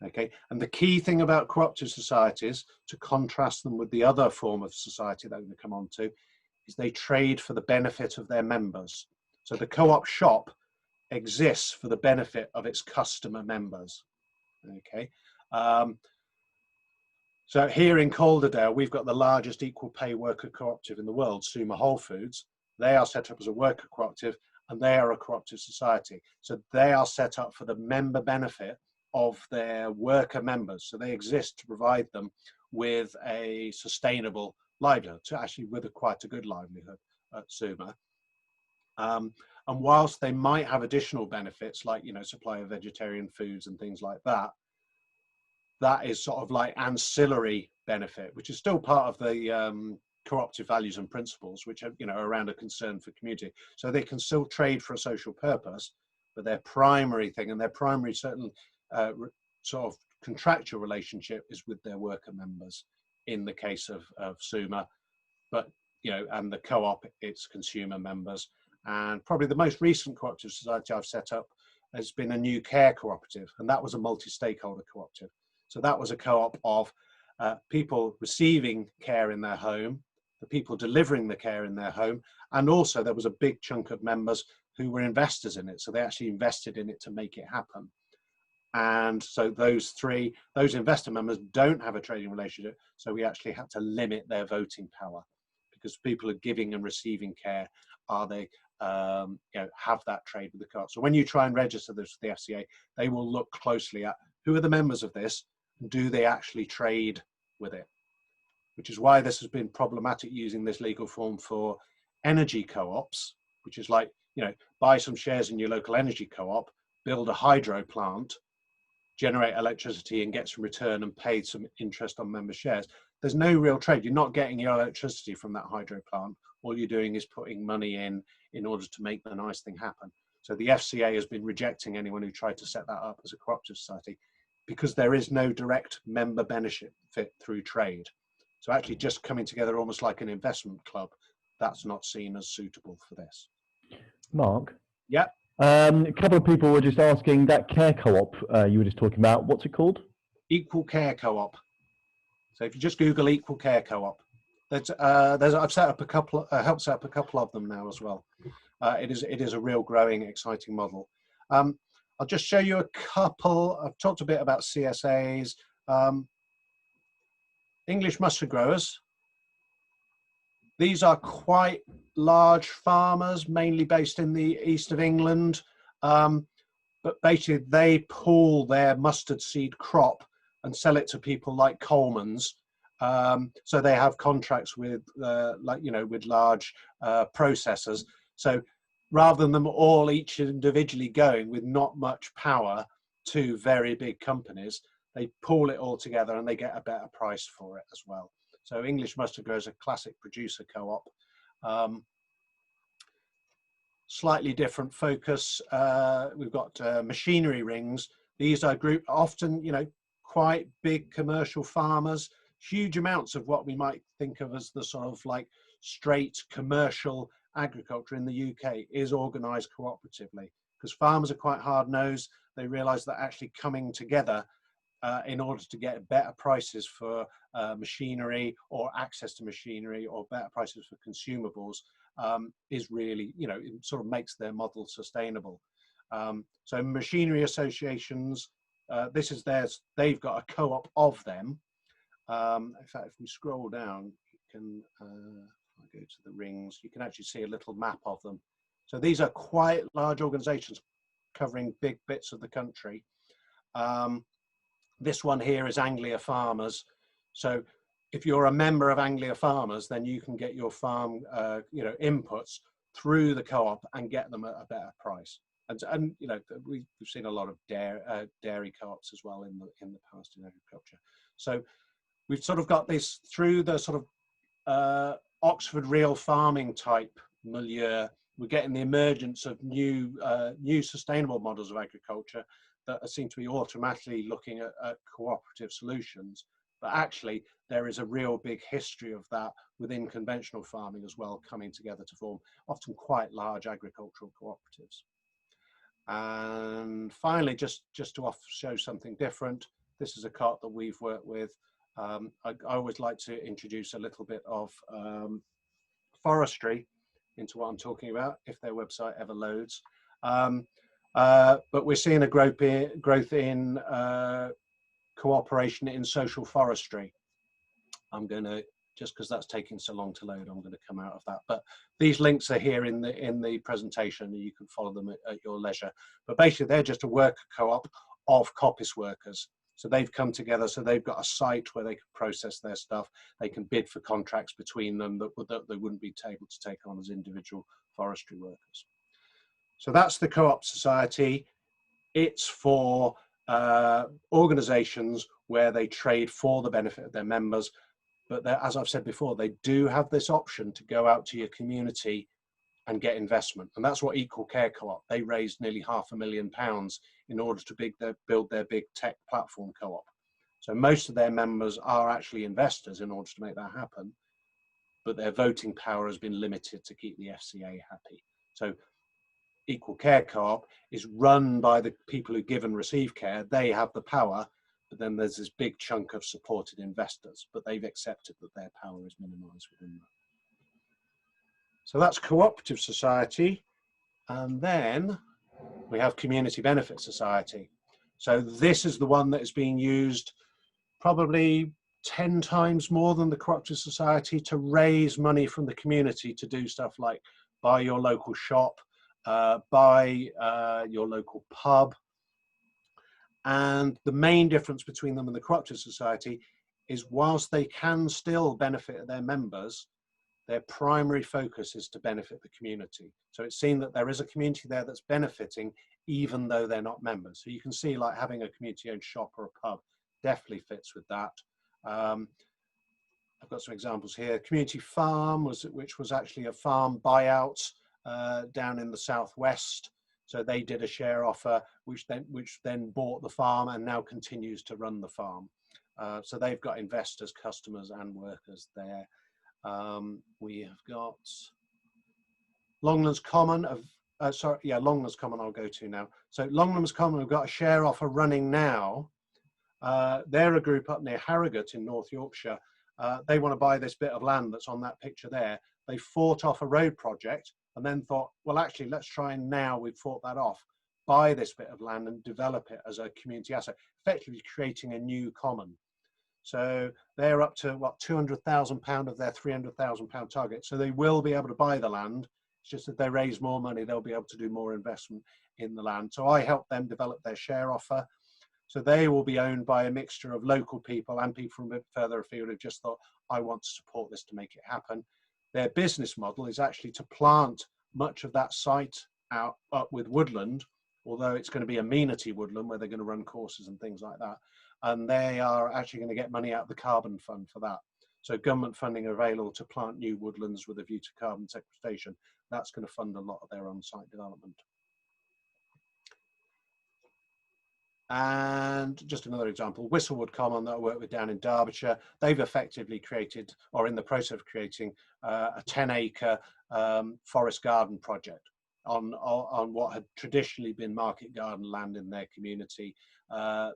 Speaker 1: Okay, and the key thing about cooperative societies, to contrast them with the other form of society that I'm going to come on to, is they trade for the benefit of their members. So the co-op shop exists for the benefit of its customer members. Okay. So here in Calderdale, we've got the largest equal pay worker cooperative in the world, Suma Whole Foods. They are set up as a worker cooperative and they are a cooperative society. So they are set up for the member benefit of their worker members. So they exist to provide them with a sustainable livelihood, so actually with quite a good livelihood at Suma. And whilst they might have additional benefits like, supply of vegetarian foods and things like that, that is sort of like ancillary benefit, which is still part of the cooperative values and principles, which are, around a concern for community. So they can still trade for a social purpose, but their primary thing and their primary certain sort of contractual relationship is with their worker members in the case of Suma, but, and the co-op, it's consumer members. And probably the most recent cooperative society I've set up has been a new care cooperative, and that was a multi-stakeholder cooperative. So that was a co-op of people receiving care in their home, the people delivering the care in their home, and also there was a big chunk of members who were investors in it. So they actually invested in it to make it happen. And so those investor members don't have a trading relationship. So we actually had to limit their voting power, because people are giving and receiving care. Are they, have that trade with the co-op? So when you try and register this with the FCA, they will look closely at who are the members of this, and do they actually trade with it? Which is why this has been problematic using this legal form for energy co-ops, which is like, buy some shares in your local energy co-op, build a hydro plant, generate electricity and get some return and pay some interest on member shares. There's no real trade. You're not getting your electricity from that hydro plant. All you're doing is putting money in order to make the nice thing happen. So the FCA has been rejecting anyone who tried to set that up as a cooperative society, because there is no direct member benefit through trade. So actually just coming together almost like an investment club, that's not seen as suitable for this.
Speaker 2: Mark?
Speaker 1: Yeah.
Speaker 2: A couple of people were just asking, that care co-op you were just talking about, what's it called? Equal
Speaker 1: Care Co-op. So if you just Google Equal Care Co-op, I've set up a couple, helped set up a couple of them now as well. It is a real growing, exciting model. I'll just show you a couple. I've talked a bit about CSAs. English mustard growers. These are quite large farmers, mainly based in the east of England. But basically they pool their mustard seed crop and sell it to people like Coleman's. So they have contracts with, with large processors. So rather than them all each individually going with not much power to very big companies, they pool it all together and they get a better price for it as well. So English Mustard Growers is a classic producer co-op. Slightly different focus. We've got machinery rings. These are grouped often, quite big commercial farmers. Huge amounts of what we might think of as the sort of like straight commercial agriculture in the UK is organised cooperatively, because farmers are quite hard-nosed. They realise that actually coming together in order to get better prices for machinery or access to machinery or better prices for consumables is really, it sort of makes their model sustainable. So machinery associations, this is theirs. They've got a co-op of them. In fact, if we scroll down, you can go to the rings, you can actually see a little map of them. So these are quite large organizations covering big bits of the country. This one here is Anglia Farmers. So if you're a member of Anglia Farmers, then you can get your farm, inputs through the co-op and get them at a better price. And we've seen a lot of dairy co-ops as well in the past in agriculture. So we've sort of got this through the sort of Oxford real farming type milieu. We're getting the emergence of new sustainable models of agriculture that seem to be automatically looking at cooperative solutions. But actually, there is a real big history of that within conventional farming as well, coming together to form often quite large agricultural cooperatives. And finally, just to show something different, this is a co-op that we've worked with. I always like to introduce a little bit of Forestry into what I'm talking about, if their website ever loads. But we're seeing a growth in cooperation in social forestry. I'm going to, just because that's taking so long to load, I'm going to come out of that. But these links are here in the presentation, and you can follow them at your leisure. But basically, they're just a worker co-op of coppice workers. So they've come together, so they've got a site where they can process their stuff. They can bid for contracts between them that they wouldn't be able to take on as individual forestry workers. So that's the co-op society. It's for organizations where they trade for the benefit of their members. But as I've said before, they do have this option to go out to your community and get investment. And that's what Equal Care Co-op, they raised nearly £500,000 in order to build their big tech platform co-op. So most of their members are actually investors in order to make that happen, but their voting power has been limited to keep the FCA happy. So Equal Care Co-op is run by the people who give and receive care. They have the power, but then there's this big chunk of supported investors, but they've accepted that their power is minimised within that. So that's cooperative society. And then we have community benefit society. So this is the one that is being used probably 10 times more than the cooperative society to raise money from the community to do stuff like buy your local shop, buy your local pub. And the main difference between them and the cooperative society is whilst they can still benefit their members, their primary focus is to benefit the community. So it's seen that there is a community there that's benefiting even though they're not members. So you can see like having a community-owned shop or a pub definitely fits with that. I've got some examples here. Community Farm, which was actually a farm buyout down in the southwest. So they did a share offer, which then bought the farm and now continues to run the farm. So they've got investors, customers, and workers there. We have got Longlands Common Longlands Common I'll go to now. So Longlands Common have got a share offer running now. They're a group up near Harrogate in North Yorkshire. They want to buy this bit of land that's on that picture there. They fought off a road project and then thought, well, actually, let's try and now we've fought that off, buy this bit of land and develop it as a community asset, effectively creating a new common. So they're up to what, £200,000 of their £300,000 target. So they will be able to buy the land. It's just that they raise more money, they'll be able to do more investment in the land. So I helped them develop their share offer. So they will be owned by a mixture of local people and people from a bit further afield who just thought, I want to support this to make it happen. Their business model is actually to plant much of that site up with woodland, although it's going to be amenity woodland where they're going to run courses and things like that. And they are actually going to get money out of the carbon fund for that. So government funding available to plant new woodlands with a view to carbon sequestration. That's going to fund a lot of their on-site development. And just another example, Whistlewood Common that I work with down in Derbyshire, they've effectively created, or in the process of creating, a 10-acre forest garden project on what had traditionally been market garden land in their community.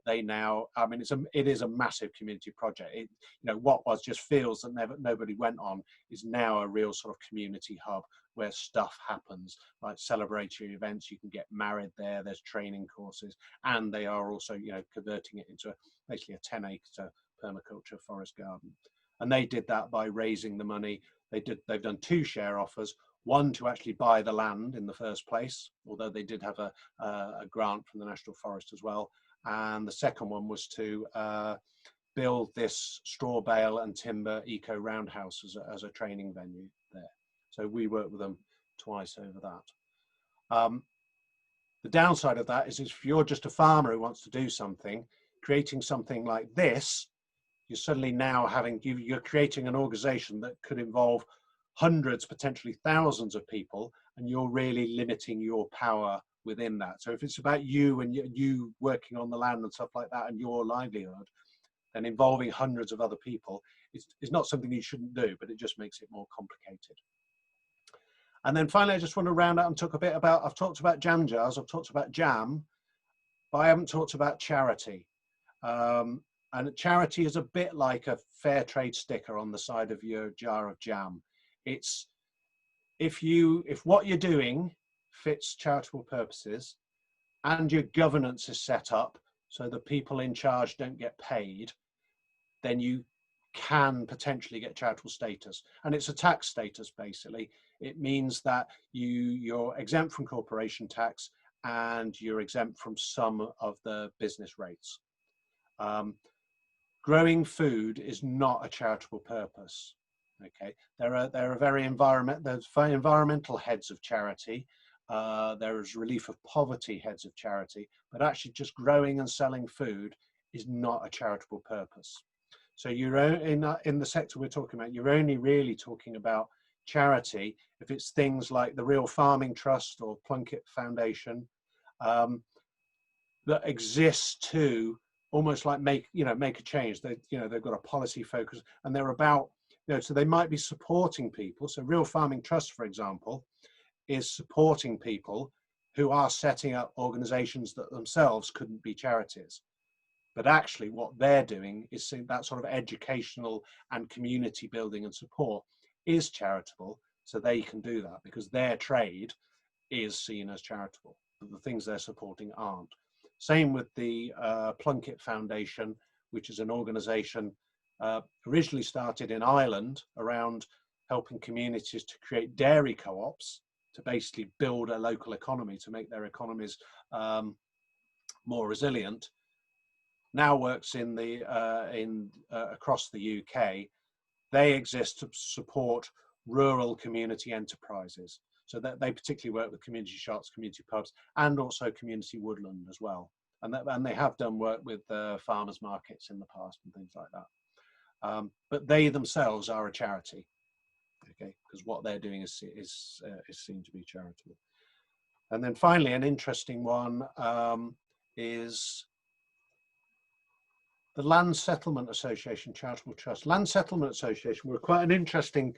Speaker 1: They now, I mean, it is a massive community project. You know, what was just fields that nobody went on is now a real sort of community hub where stuff happens, like celebratory events. You can get married there. There's training courses, and they are also, you know, converting it into basically a 10-acre permaculture forest garden. And they did that by raising the money. They've done 2 share offers. One to actually buy the land in the first place, although they did have a grant from the National Forest as well. And the second one was to build this straw bale and timber eco roundhouse as a training venue there. So we worked with them twice over that. The downside of that is if you're just a farmer who wants to do something, creating something like this, you're suddenly now you're creating an organization that could involve hundreds, potentially thousands of people, and you're really limiting your power within that. So if it's about you and you working on the land and stuff like that and your livelihood, then involving hundreds of other people is not something you shouldn't do, but it just makes it more complicated. And then finally, I just want to round out and talk a bit about, I've talked about jam jars, I've talked about jam, but I haven't talked about charity. And charity is a bit like a fair trade sticker on the side of your jar of jam. It's if what you're doing fits charitable purposes and your governance is set up so the people in charge don't get paid, then you can potentially get charitable status. And it's a tax status, basically. It means that you're exempt from corporation tax and you're exempt from some of the business rates. Growing food is not a charitable purpose. Okay, there are there's environmental heads of charity. There is relief of poverty heads of charity, but actually just growing and selling food is not a charitable purpose. So you're in the sector we're talking about, you're only really talking about charity if it's things like the Real Farming Trust or Plunkett Foundation that exist to almost like make a change. They've got a policy focus and they're about, so they might be supporting people. So Real Farming Trust, for example, is supporting people who are setting up organizations that themselves couldn't be charities. But actually what they're doing is seeing that sort of educational and community building and support is charitable, so they can do that because their trade is seen as charitable, but the things they're supporting aren't. Same with the Plunkett Foundation, which is an organisation originally started in Ireland around helping communities to create dairy co-ops to basically build a local economy, to make their economies more resilient. Now works in the across the UK. They exist to support rural community enterprises. So that they particularly work with community shops, community pubs, and also community woodland as well. And they have done work with farmers markets in the past and things like that. But they themselves are a charity, okay? Because what they're doing is seen to be charitable. And then finally, an interesting one is the Land Settlement Association Charitable Trust. Land Settlement Association were quite an interesting.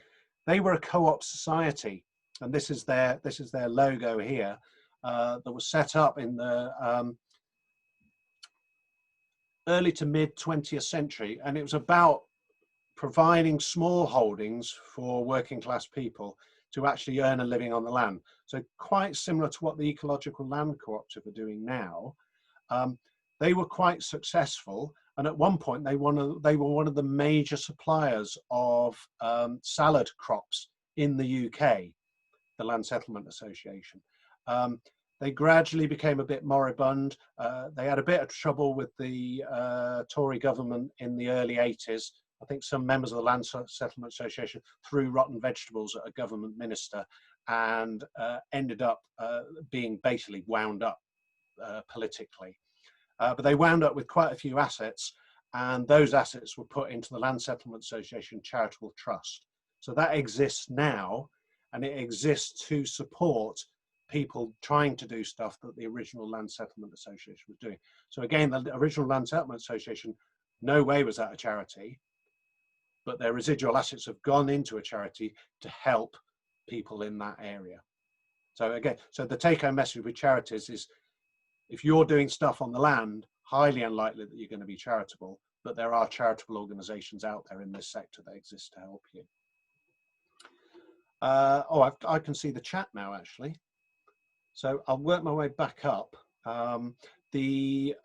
Speaker 1: They were a co-op society. And this is their logo here that was set up in the early to mid 20th century, and it was about providing small holdings for working class people to actually earn a living on the land. So quite similar to what the Ecological Land Co-Operative are doing now. They were quite successful, and at one point they were one of the major suppliers of salad crops in the UK. The Land Settlement Association. They gradually became a bit moribund. They had a bit of trouble with the Tory government in the early 80s. I think some members of the Land Settlement Association threw rotten vegetables at a government minister and ended up being basically wound up politically. But they wound up with quite a few assets, and those assets were put into the Land Settlement Association Charitable Trust. So that exists now, and it exists to support people trying to do stuff that the original Land Settlement Association was doing. So again, the original Land Settlement Association, no way was that a charity, but their residual assets have gone into a charity to help people in that area. So again, so the take-home message with charities is, if you're doing stuff on the land, highly unlikely that you're going to be charitable, but there are charitable organizations out there in this sector that exist to help you. I can see the chat now, actually. So I'll work my way back up. The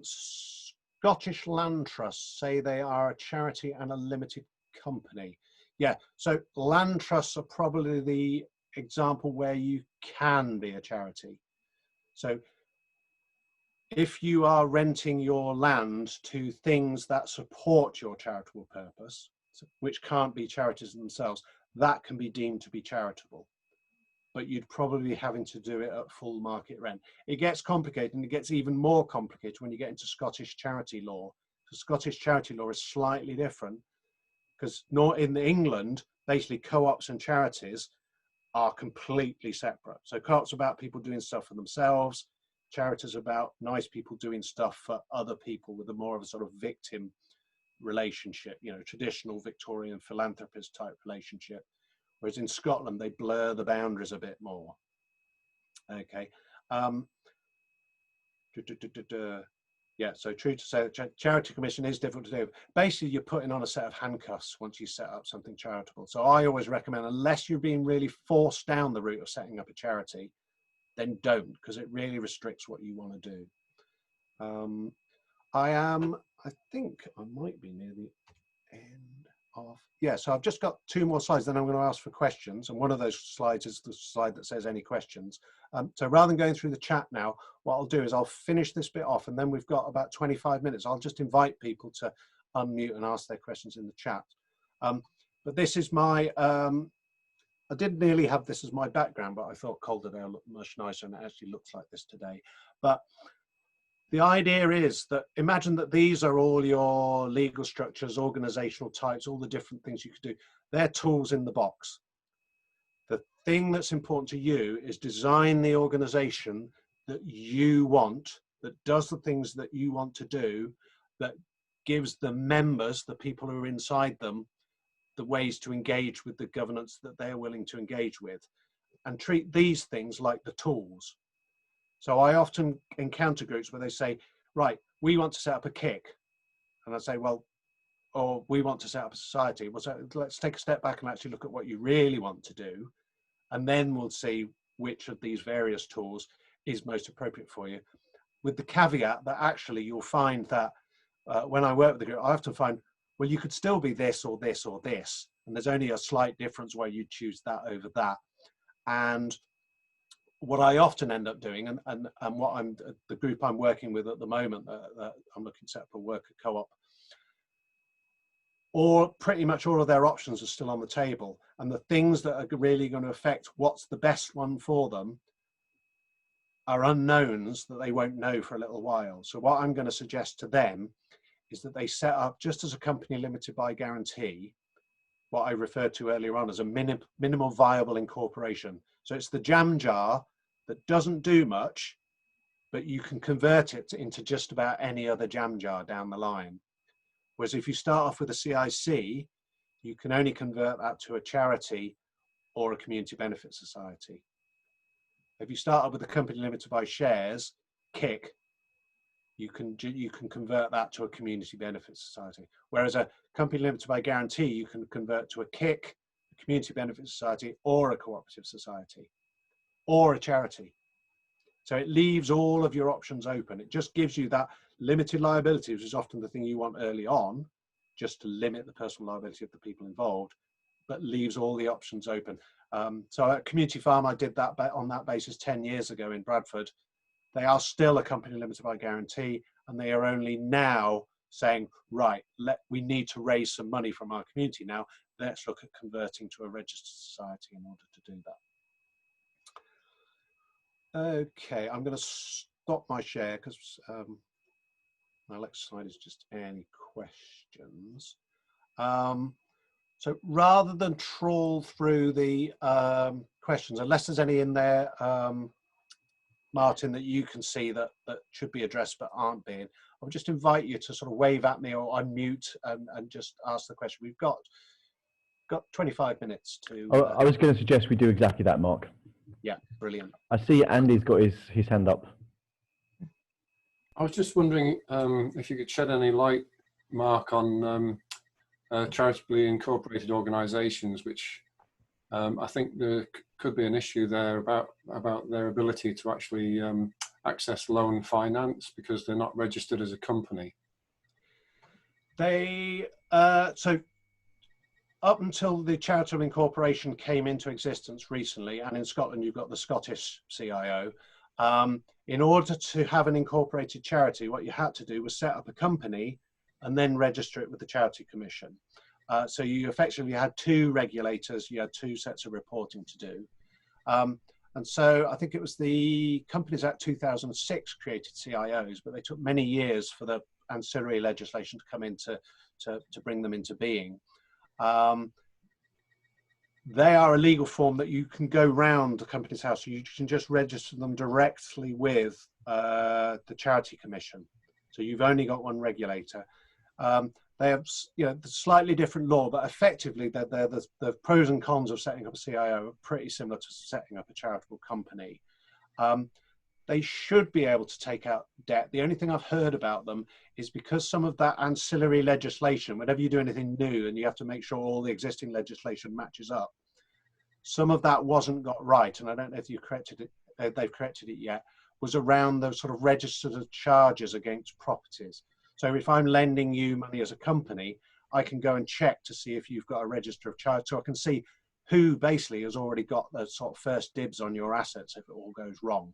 Speaker 1: Scottish Land Trusts say they are a charity and a limited company. Yeah, so land trusts are probably the example where you can be a charity. So if you are renting your land to things that support your charitable purpose, which can't be charities themselves, that can be deemed to be charitable. But you'd probably be having to do it at full market rent. It gets complicated, and it gets even more complicated when you get into Scottish charity law. So Scottish charity law is slightly different, because in England, basically co-ops and charities are completely separate. So co-ops are about people doing stuff for themselves. Charities are about nice people doing stuff for other people with a more of a sort of victim relationship, you know, traditional Victorian philanthropist type relationship. Whereas in Scotland, they blur the boundaries a bit more. Okay. Yeah, so true to say, the charity commission is difficult to do. Basically, you're putting on a set of handcuffs once you set up something charitable. So I always recommend, unless you're being really forced down the route of setting up a charity, then don't, because it really restricts what you want to do. I think I might be near the end of, yeah, so I've just got 2 more slides, then I'm going to ask for questions, and one of those slides is the slide that says any questions. So rather than going through the chat now, what I'll do is I'll finish this bit off, and then we've got about 25 minutes. I'll just invite people to unmute and ask their questions in the chat. But this is my, I did nearly have this as my background, but I thought Calderdale looked much nicer, and it actually looks like this today. But the idea is that, imagine that these are all your legal structures, organizational types, all the different things you could do. They're tools in the box. The thing that's important to you is design the organization that you want, that does the things that you want to do, that gives the members, the people who are inside them, the ways to engage with the governance that they're willing to engage with, and treat these things like the tools. So I often encounter groups where they say, right, we want to set up a kick. And I say, well, or we want to set up a society. Well, so let's take a step back and actually look at what you really want to do. And then we'll see which of these various tools is most appropriate for you. With the caveat that actually you'll find that when I work with the group, I often find, well, you could still be this or this or this. And there's only a slight difference where you choose that over that. And what I often end up doing, and what the group I'm working with at the moment, I'm looking to set up a worker co-op, or pretty much all of their options are still on the table. And the things that are really going to affect what's the best one for them are unknowns that they won't know for a little while. So what I'm going to suggest to them is that they set up, just as a company limited by guarantee, what I referred to earlier on as a minimal viable incorporation. So it's the jam jar that doesn't do much, but you can convert it into just about any other jam jar down the line. Whereas if you start off with a CIC, you can only convert that to a charity or a community benefit society. If you start up with a company limited by shares, KIC, you can convert that to a community benefit society. Whereas a company limited by guarantee, you can convert to a KIC, a community benefit society, or a cooperative society, or a charity. So it leaves all of your options open. It just gives you that limited liability, which is often the thing you want early on, just to limit the personal liability of the people involved, but leaves all the options open. So at Community Farm, I did that on that basis 10 years ago in Bradford. They are still a company limited by guarantee, and they are only now saying, right, we need to raise some money from our community now. Let's look at converting to a registered society in order to do that. Okay, I'm going to stop my share because my next slide is just any questions. So rather than trawl through the questions, unless there's any in there, Martin, that you can see that should be addressed but aren't being, I'll just invite you to sort of wave at me or unmute and just ask the question. We've got 25 minutes to...
Speaker 2: I was going to suggest we do exactly that, Mark.
Speaker 1: Yeah, brilliant.
Speaker 2: I see Andy's got his hand up.
Speaker 5: I was just wondering if you could shed any light, Mark, on charitably incorporated organisations, which I think there could be an issue there about their ability to actually access loan finance because they're not registered as a company.
Speaker 1: So up until the charitable incorporation came into existence recently, and in Scotland you've got the Scottish CIO, in order to have an incorporated charity, what you had to do was set up a company and then register it with the Charity Commission. So you effectively had two regulators, you had two sets of reporting to do. And so I think it was the Companies Act 2006 created CIOs, but they took many years for the ancillary legislation to come in to bring them into being. They are a legal form that you can go round the Companies House. You can just register them directly with the Charity Commission. So you've only got one regulator. They have, the slightly different law, but effectively the pros and cons of setting up a CIO are pretty similar to setting up a charitable company. They should be able to take out debt. The only thing I've heard about them is because some of that ancillary legislation, whenever you do anything new and you have to make sure all the existing legislation matches up, some of that wasn't got right, and I don't know if you corrected it, they've corrected it yet, was around those sort of registered charges against properties. So if I'm lending you money as a company, I can go and check to see if you've got a register of charge, so I can see who basically has already got the sort of first dibs on your assets if it all goes wrong.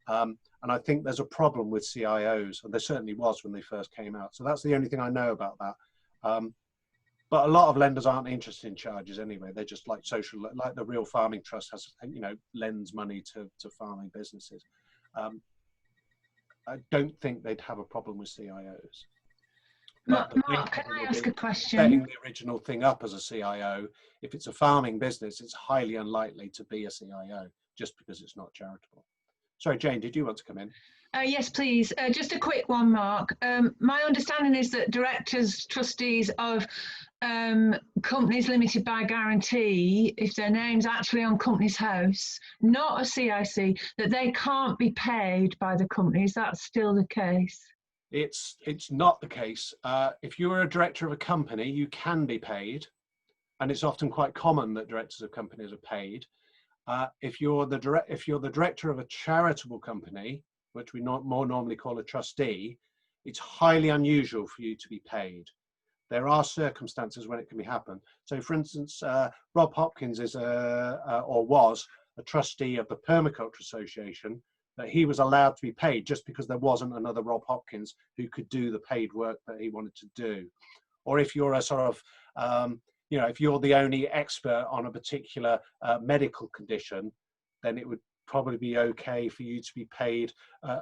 Speaker 1: And I think there's a problem with CIOs, and there certainly was when they first came out. So that's the only thing I know about that. But a lot of lenders aren't interested in charges anyway. They're just like like the Real Farming Trust has, lends money to farming businesses. I don't think they'd have a problem with CIOs.
Speaker 6: Mark, can I ask a question?
Speaker 1: Setting the original thing up as a CIO, if it's a farming business, it's highly unlikely to be a CIO just because it's not charitable. Sorry, Jane, did you want to come in?
Speaker 6: Yes, please. Just a quick one, Mark. My understanding is that directors, trustees of companies limited by guarantee, if their name's actually on Companies House, not a CIC, that they can't be paid by the company. Is that still the case?
Speaker 1: It's not the case. If you are a director of a company, you can be paid, and it's often quite common that directors of companies are paid. If you're the director of a charitable company, which we more normally call a trustee, it's highly unusual for you to be paid. There are circumstances when it can happen. So, for instance, Rob Hopkins is or was a trustee of the Permaculture Association, that he was allowed to be paid just because there wasn't another Rob Hopkins who could do the paid work that he wanted to do. Or if you're a sort of, if you're the only expert on a particular medical condition, then it would probably be okay for you to be paid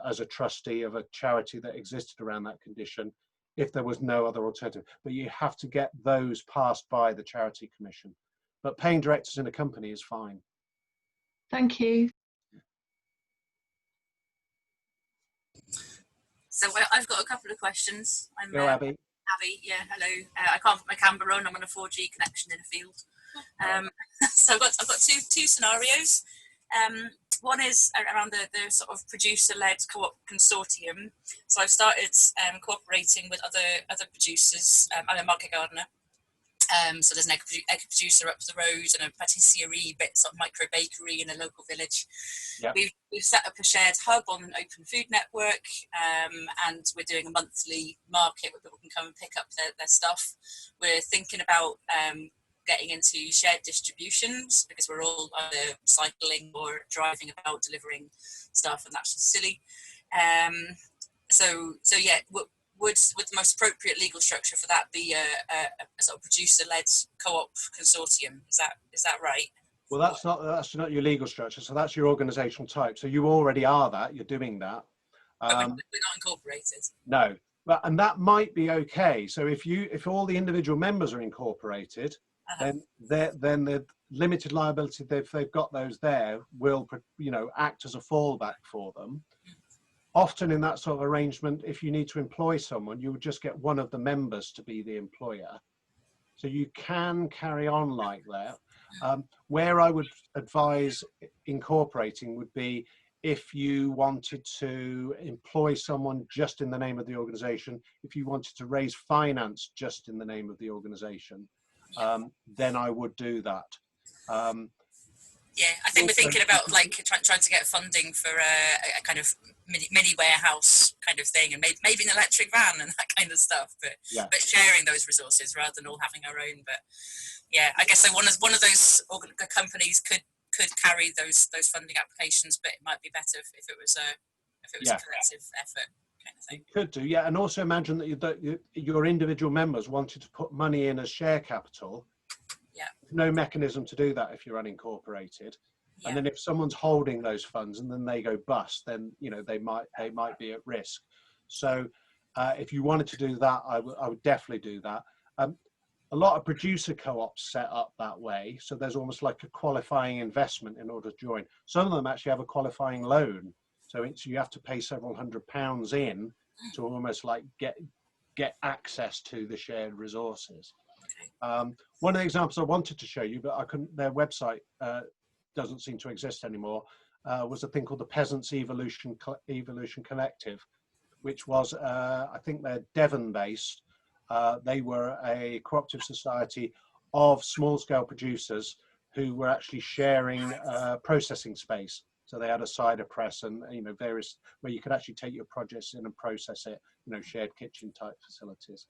Speaker 1: as a trustee of a charity that existed around that condition if there was no other alternative. But you have to get those passed by the Charity Commission. But paying directors in a company is fine.
Speaker 6: Thank you.
Speaker 7: So I've got a couple of questions. I'm
Speaker 1: Go, Abby.
Speaker 7: Abby, yeah, hello. I can't put my camera on. I'm on a 4G connection in a field. So I've got two scenarios. One is around the sort of producer-led co-op consortium. So I've started cooperating with other producers. I'm a market gardener. So there's an egg producer up the road and a patisserie, bits of micro bakery in a local village. Yep. We've set up a shared hub on an open food network, and we're doing a monthly market where people can come and pick up their stuff. We're thinking about getting into shared distributions because we're all either cycling or driving about delivering stuff, and that's just silly. So yeah. Would the most appropriate legal structure for that be a sort of producer-led co-op consortium? Is that right?
Speaker 1: Well, that's not your legal structure. So that's your organisational type. So you already are that. You're doing that.
Speaker 7: But we're not incorporated.
Speaker 1: No, and that might be okay. So if all the individual members are incorporated, then the limited liability they've got those there will act as a fallback for them. Often in that sort of arrangement, if you need to employ someone, you would just get one of the members to be the employer. So you can carry on like that. Where I would advise incorporating would be if you wanted to employ someone just in the name of the organisation, if you wanted to raise finance just in the name of the organisation, then I would do that.
Speaker 7: Yeah, I think we're thinking about like trying to get funding for a kind of mini warehouse kind of thing, and maybe an electric van and that kind of stuff. But sharing those resources rather than all having our own. But yeah, I guess so. One of those companies could carry those funding applications, but it might be better if it was a collective effort kind of thing.
Speaker 1: It could do, yeah. And also imagine that your individual members wanted to put money in as share capital. No mechanism to do that if you're unincorporated, and then if someone's holding those funds and then they go bust, then they might be at risk. So if you wanted to do that, I would definitely do that. A lot of producer co-ops set up that way, so there's almost like a qualifying investment in order to join. Some of them actually have a qualifying loan, so you have to pay several £100s in to almost like get access to the shared resources. One of the examples I wanted to show you, but I couldn't, their website doesn't seem to exist anymore, was a thing called the Peasants Evolution Collective, which was, I think they're Devon based. They were a cooperative society of small scale producers who were actually sharing processing space. So they had a cider press and various where you could actually take your produce in and process it, shared kitchen type facilities.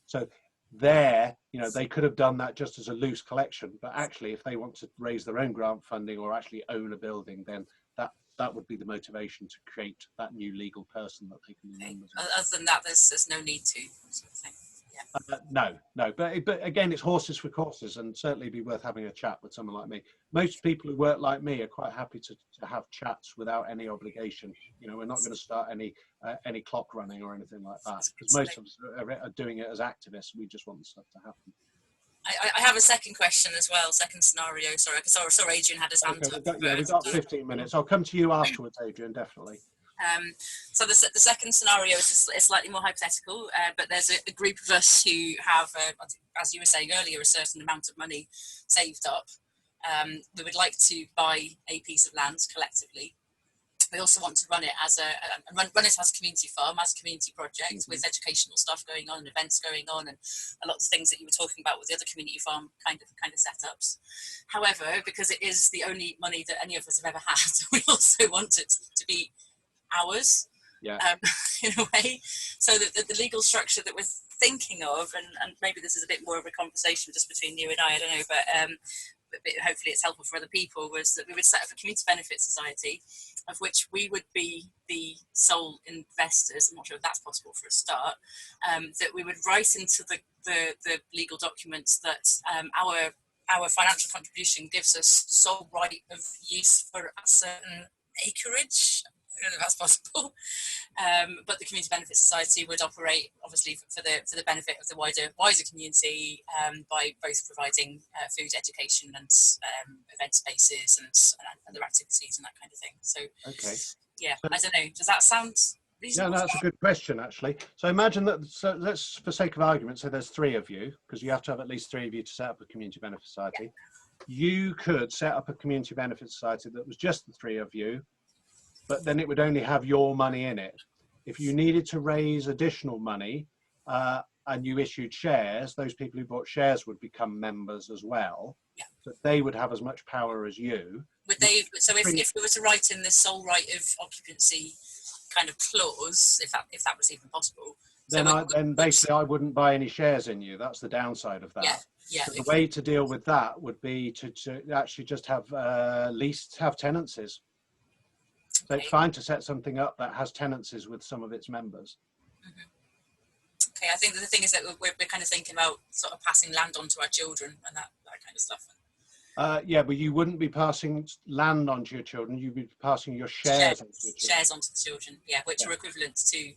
Speaker 1: So there, they could have done that just as a loose collection, but actually if they want to raise their own grant funding or actually own a building, then that would be the motivation to create that new legal person that they can be members of.
Speaker 7: Other than that, there's no need to, sort of thing. Yeah.
Speaker 1: No, but again, it's horses for courses, and certainly be worth having a chat with someone like me. Most people who work like me are quite happy to have chats without any obligation. We're not going to start any clock running or anything like that, because most of us are doing it as activists. We just want the stuff to happen.
Speaker 7: I have a second question as well, second scenario. Sorry, I saw Adrian had his hand up.
Speaker 1: We've got 15 minutes. I'll come to you afterwards, Adrian, definitely.
Speaker 7: So the second scenario is slightly more hypothetical, but there's a group of us who have, as you were saying earlier, a certain amount of money saved up. We would like to buy a piece of land collectively. we also want to run it as run it as a community farm, as a community project, with educational stuff going on, events going on, and a lot of things that you were talking about with the other community farm kind of setups. However, because it is the only money that any of us have ever had, we also want it to be ours, in a way. So that the legal structure that we're thinking of, and maybe this is a bit more of a conversation just between you and I don't know, but hopefully it's helpful for other people, was that we would set up a community benefit society of which we would be the sole investors. I'm not sure if that's possible for a start. That we would write into the legal documents that our financial contribution gives us sole right of use for a certain acreage. I don't know if that's possible, but the Community Benefit Society would operate, obviously, for the benefit of the wider community, by both providing food, education, and event spaces and other activities and that kind of thing. So, yeah, I don't know. Does that sound reasonable?
Speaker 1: Yeah, no, that's a good question, actually. So imagine that. So let's, for sake of argument, say there's 3 of you, because you have to have at least 3 of you to set up a Community Benefit Society. Yeah. You could set up a Community Benefit Society that was just the 3 of you, but then it would only have your money in it. If you needed to raise additional money and you issued shares, those people who bought shares would become members as well. Yeah. So they would have as much power as you.
Speaker 7: Would they? So if we were to write in this sole right of occupancy kind of clause, if that was even possible,
Speaker 1: then basically I wouldn't buy any shares in you. That's the downside of that.
Speaker 7: Yeah. Yeah.
Speaker 1: So the way to deal with that would be to actually just have have tenancies. So it's fine to set something up that has tenancies with some of its members.
Speaker 7: Mm-hmm. Okay, I think the thing is that we're kind of thinking about sort of passing land on to our children and that kind of stuff.
Speaker 1: Yeah, but you wouldn't be passing land on to your children. You'd be passing your shares on to your children.
Speaker 7: Shares onto the children, yeah, which are equivalent to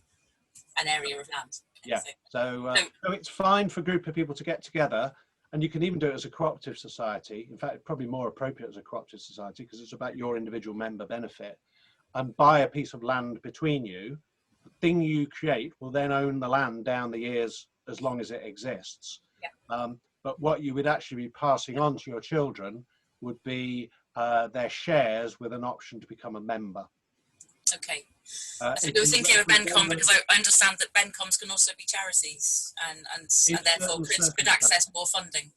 Speaker 7: an area of land.
Speaker 1: Yeah, so it's fine for a group of people to get together, and you can even do it as a cooperative society. In fact, probably more appropriate as a cooperative society because it's about your individual member benefit. And buy a piece of land between you. The thing you create will then own the land down the years as long as it exists. Yeah. But what you would actually be passing on to your children would be their shares with an option to become a member.
Speaker 7: Okay. So we were thinking of BenCom because I understand that BenComs can also be charities and therefore could access more funding.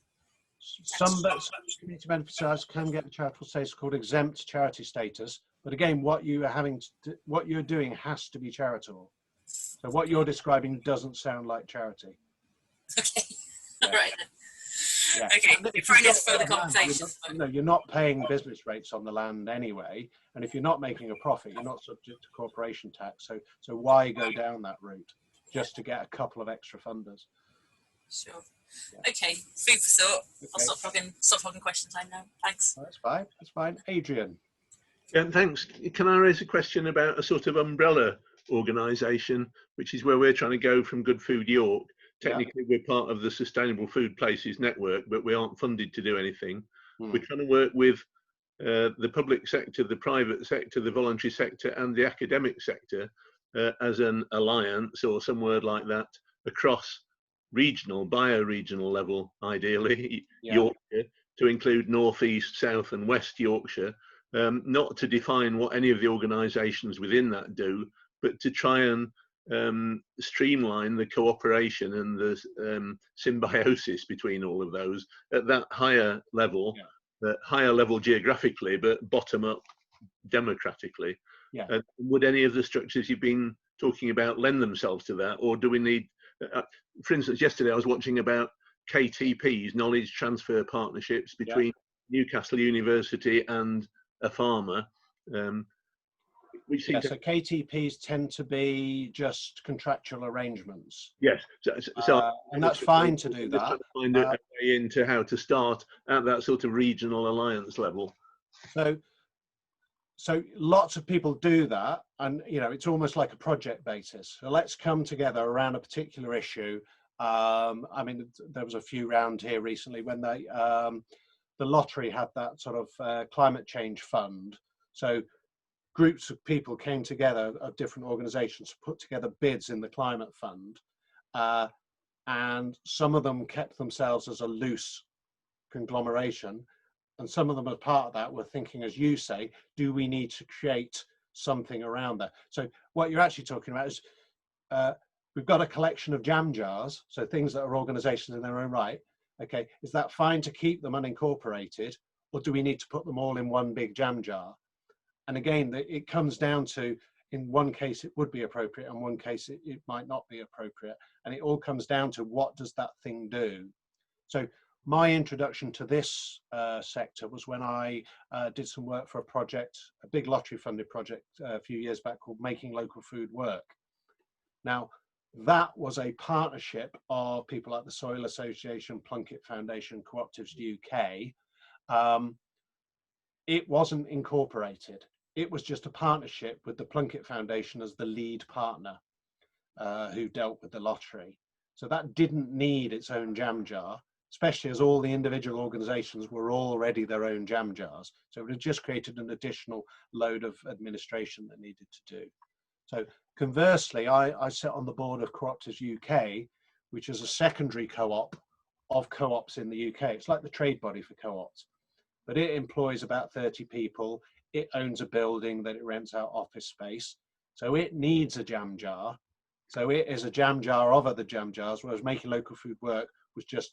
Speaker 1: Some community benefit societies can get the charitable status called exempt charity status. But again, what you're doing has to be charitable. So what you're describing doesn't sound like charity.
Speaker 7: Okay, yeah. All right then. Yeah. Okay, we're trying to further conversation.
Speaker 1: No, you're not paying business rates on the land anyway, and if you're not making a profit, you're not subject to corporation tax. So why go down that route just to get a couple of extra funders?
Speaker 7: Sure. Yeah. Okay, food for thought. Okay. I'll stop hogging question time now. Thanks.
Speaker 1: That's fine. That's fine. Adrian.
Speaker 8: Yeah, thanks. Can I raise a question about a sort of umbrella organisation, which is where we're trying to go from Good Food York? Technically, we're part of the Sustainable Food Places Network, but we aren't funded to do anything. We're trying to work with the public sector, the private sector, the voluntary sector, and the academic sector as an alliance or some word like that across regional, bioregional level, ideally, Yorkshire, to include North East, South, and West Yorkshire. Not to define what any of the organisations within that do, but to try and streamline the cooperation and the symbiosis between all of those at that higher level, geographically, but bottom up democratically. Yeah. Would any of the structures you've been talking about lend themselves to that, or do we need, for instance, yesterday I was watching about KTPs, knowledge transfer partnerships between Newcastle University and a farmer. So
Speaker 1: KTPs tend to be just contractual arrangements.
Speaker 8: Yes,
Speaker 1: and that's fine to do that.
Speaker 8: Trying to find a way into how to start at that sort of regional alliance level.
Speaker 1: So lots of people do that, and it's almost like a project basis. So let's come together around a particular issue. I mean, there was a few round here recently when the lottery had that sort of climate change fund. So groups of people came together of different organizations to put together bids in the climate fund. And some of them kept themselves as a loose conglomeration. And some of them as part of that were thinking, as you say, do we need to create something around that. So what you're actually talking about is we've got a collection of jam jars, so things that are organizations in their own right. Okay, is that fine to keep them unincorporated, or do we need to put them all in one big jam jar? And again, it comes down to, in one case it would be appropriate, in one case it might not be appropriate. And it all comes down to what does that thing do? So my introduction to this sector was when I did some work for a project, a big lottery funded project a few years back called Making Local Food Work. Now, that was a partnership of people like the Soil Association, Plunkett Foundation, Cooperatives UK. It wasn't incorporated. It was just a partnership with the Plunkett Foundation as the lead partner who dealt with the lottery. So that didn't need its own jam jar, especially as all the individual organizations were already their own jam jars. So it had just created an additional load of administration that needed to do. So conversely, I sit on the board of Cooperatives UK, which is a secondary co-op of co-ops in the UK. It's like the trade body for co-ops, but it employs about 30 people. It owns a building that it rents out office space. So it needs a jam jar. So it is a jam jar of other jam jars, whereas Making Local Food Work was just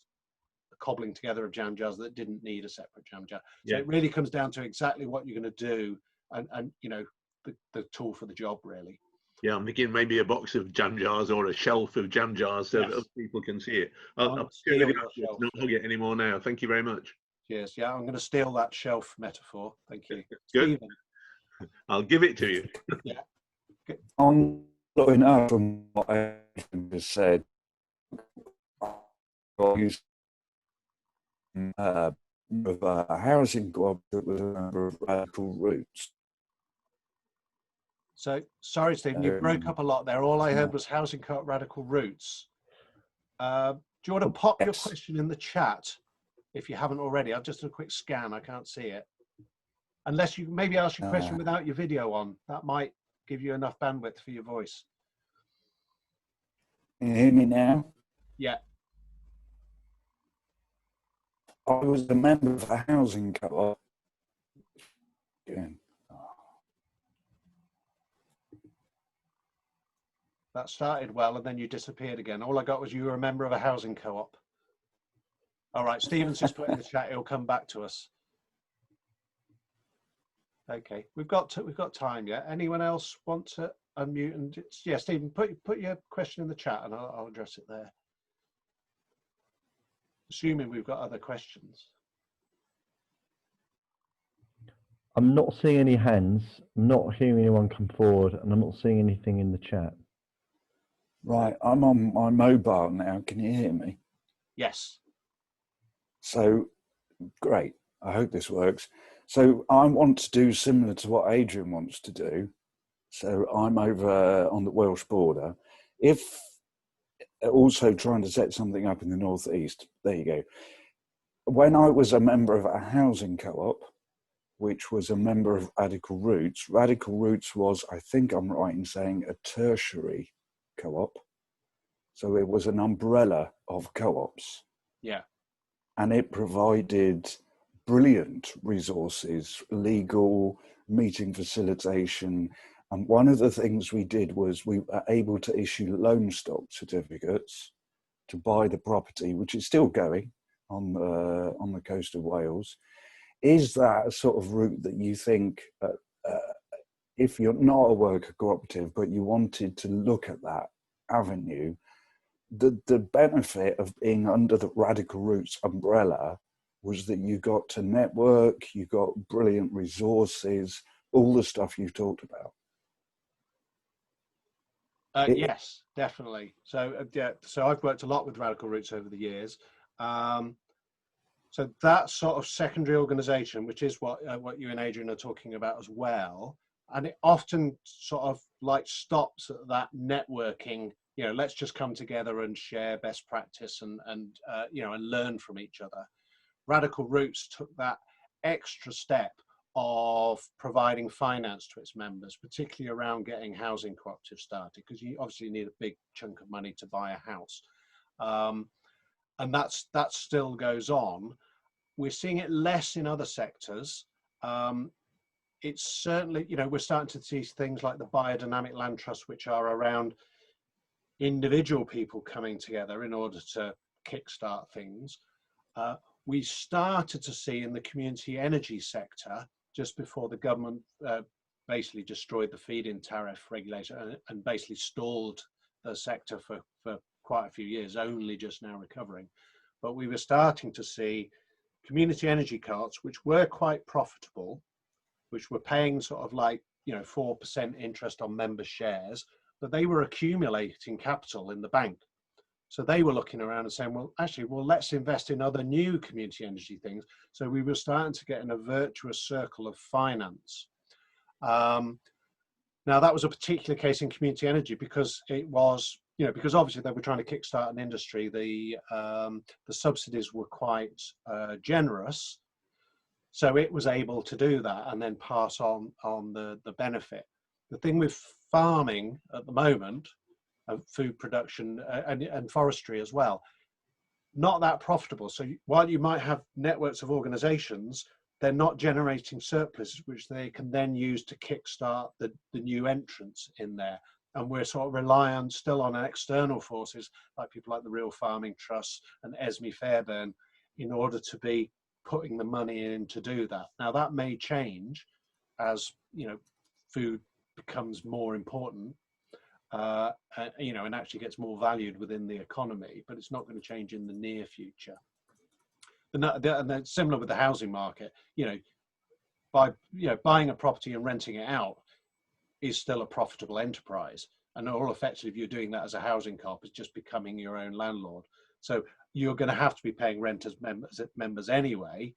Speaker 1: a cobbling together of jam jars that didn't need a separate jam jar. So it really comes down to exactly what you're going to do and you know, the tool for the job, really.
Speaker 8: Yeah, I'm thinking maybe a box of jam jars or a shelf of jam jars so that other people can see it. I'll not hug it anymore now. Thank you very much.
Speaker 1: Cheers. Yeah, I'm going to steal that shelf metaphor. Thank you.
Speaker 8: Good.
Speaker 1: Stephen.
Speaker 8: I'll give it to you.
Speaker 1: Yeah.
Speaker 4: I'm looking up from what I just said. Of a housing cooperative with a number of Radical Roots.
Speaker 1: So, sorry, Stephen, you broke up a lot there. All I heard was Housing Co-op Radical Roots. Do you want to pop your question in the chat if you haven't already? I've just done a quick scan. I can't see it. Unless you maybe ask your question without your video on. That might give you enough bandwidth for your voice.
Speaker 4: Can you hear me now?
Speaker 1: Yeah.
Speaker 4: I was a member of a housing co-op.
Speaker 1: That started well and then you disappeared again. All I got was you were a member of a housing co-op. All right, Stephen's just put in the chat, he'll come back to us. Okay, we've got time, yeah? Anyone else want to unmute? And yeah, Stephen, put your question in the chat and I'll address it there. Assuming we've got other questions.
Speaker 2: I'm not seeing any hands. I'm not hearing anyone come forward, and I'm not seeing anything in the chat.
Speaker 4: Right, I'm on my mobile now. Can you hear me?
Speaker 1: Yes.
Speaker 4: So, great. I hope this works. So I want to do similar to what Adrian wants to do. So I'm over on the Welsh border. If also trying to set something up in the northeast, there you go. When I was a member of a housing co-op, which was a member of Radical Roots was, I think I'm right in saying, a tertiary co-op. So it was an umbrella of co-ops.
Speaker 1: Yeah.
Speaker 4: And it provided brilliant resources, legal, meeting facilitation. And one of the things we did was we were able to issue loan stock certificates to buy the property, which is still going on the coast of Wales. Is that a sort of route that you think, if you're not a worker cooperative, but you wanted to look at that avenue, the benefit of being under the Radical Roots umbrella was that you got to network, you got brilliant resources, all the stuff you've talked about?
Speaker 1: Yes, definitely. So yeah, so I've worked a lot with Radical Roots over the years. So that sort of secondary organisation, which is what you and Adrian are talking about as well, and it often sort of like stops at that networking. You know, let's just come together and share best practice and you know, and learn from each other. Radical Roots took that extra step of providing finance to its members, particularly around getting housing cooperatives started, because you obviously need a big chunk of money to buy a house. And that still goes on. We're seeing it less in other sectors. it's certainly, you know, we're starting to see things like the biodynamic land trusts, which are around individual people coming together in order to kickstart things. We started to see in the community energy sector, just before the government basically destroyed the feed-in tariff regulator and basically stalled the sector for quite a few years, only just now recovering. But we were starting to see community energy co-ops, which were quite profitable, which were paying sort of like, you know, 4% interest on member shares, but they were accumulating capital in the bank. So they were looking around and saying, well, actually, well, let's invest in other new community energy things. So we were starting to get in a virtuous circle of finance. Now, that was a particular case in community energy because it was, you know, because obviously they were trying to kickstart an industry. The subsidies were quite generous. So it was able to do that and then pass on the benefit. The thing with farming at the moment, food production and forestry as well, not that profitable. So while you might have networks of organizations, they're not generating surpluses, which they can then use to kickstart the new entrants in there. And we're sort of reliant still on external forces, like people like the Real Farming Trust and Esme Fairbairn, in order to be putting the money in to do that. Now that may change as, you know, food becomes more important, you know, and actually gets more valued within the economy, but it's not going to change in the near future. And then similar with the housing market, you know, by, you know, buying a property and renting it out is still a profitable enterprise. And all effectively, if you're doing that as a housing co-op, is just becoming your own landlord. So you're going to have to be paying rent as members anyway.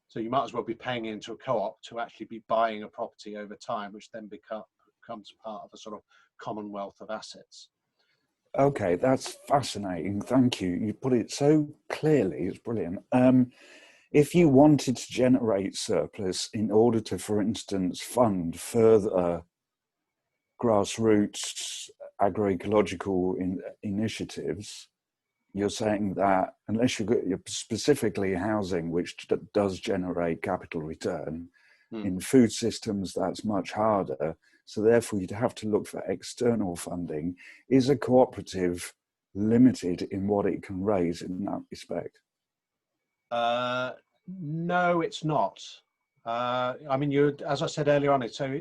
Speaker 1: So you might as well be paying into a co-op to actually be buying a property over time, which then becomes part of a sort of commonwealth of assets.
Speaker 4: Okay, that's fascinating. Thank you. You put it so clearly. It's brilliant. If you wanted to generate surplus in order to, for instance, fund further grassroots agroecological initiatives, you're saying that unless you're specifically housing, which does generate capital return, in food systems, that's much harder. So therefore, you'd have to look for external funding. Is a cooperative limited in what it can raise in that respect?
Speaker 1: No, it's not. I mean, as I said earlier on, so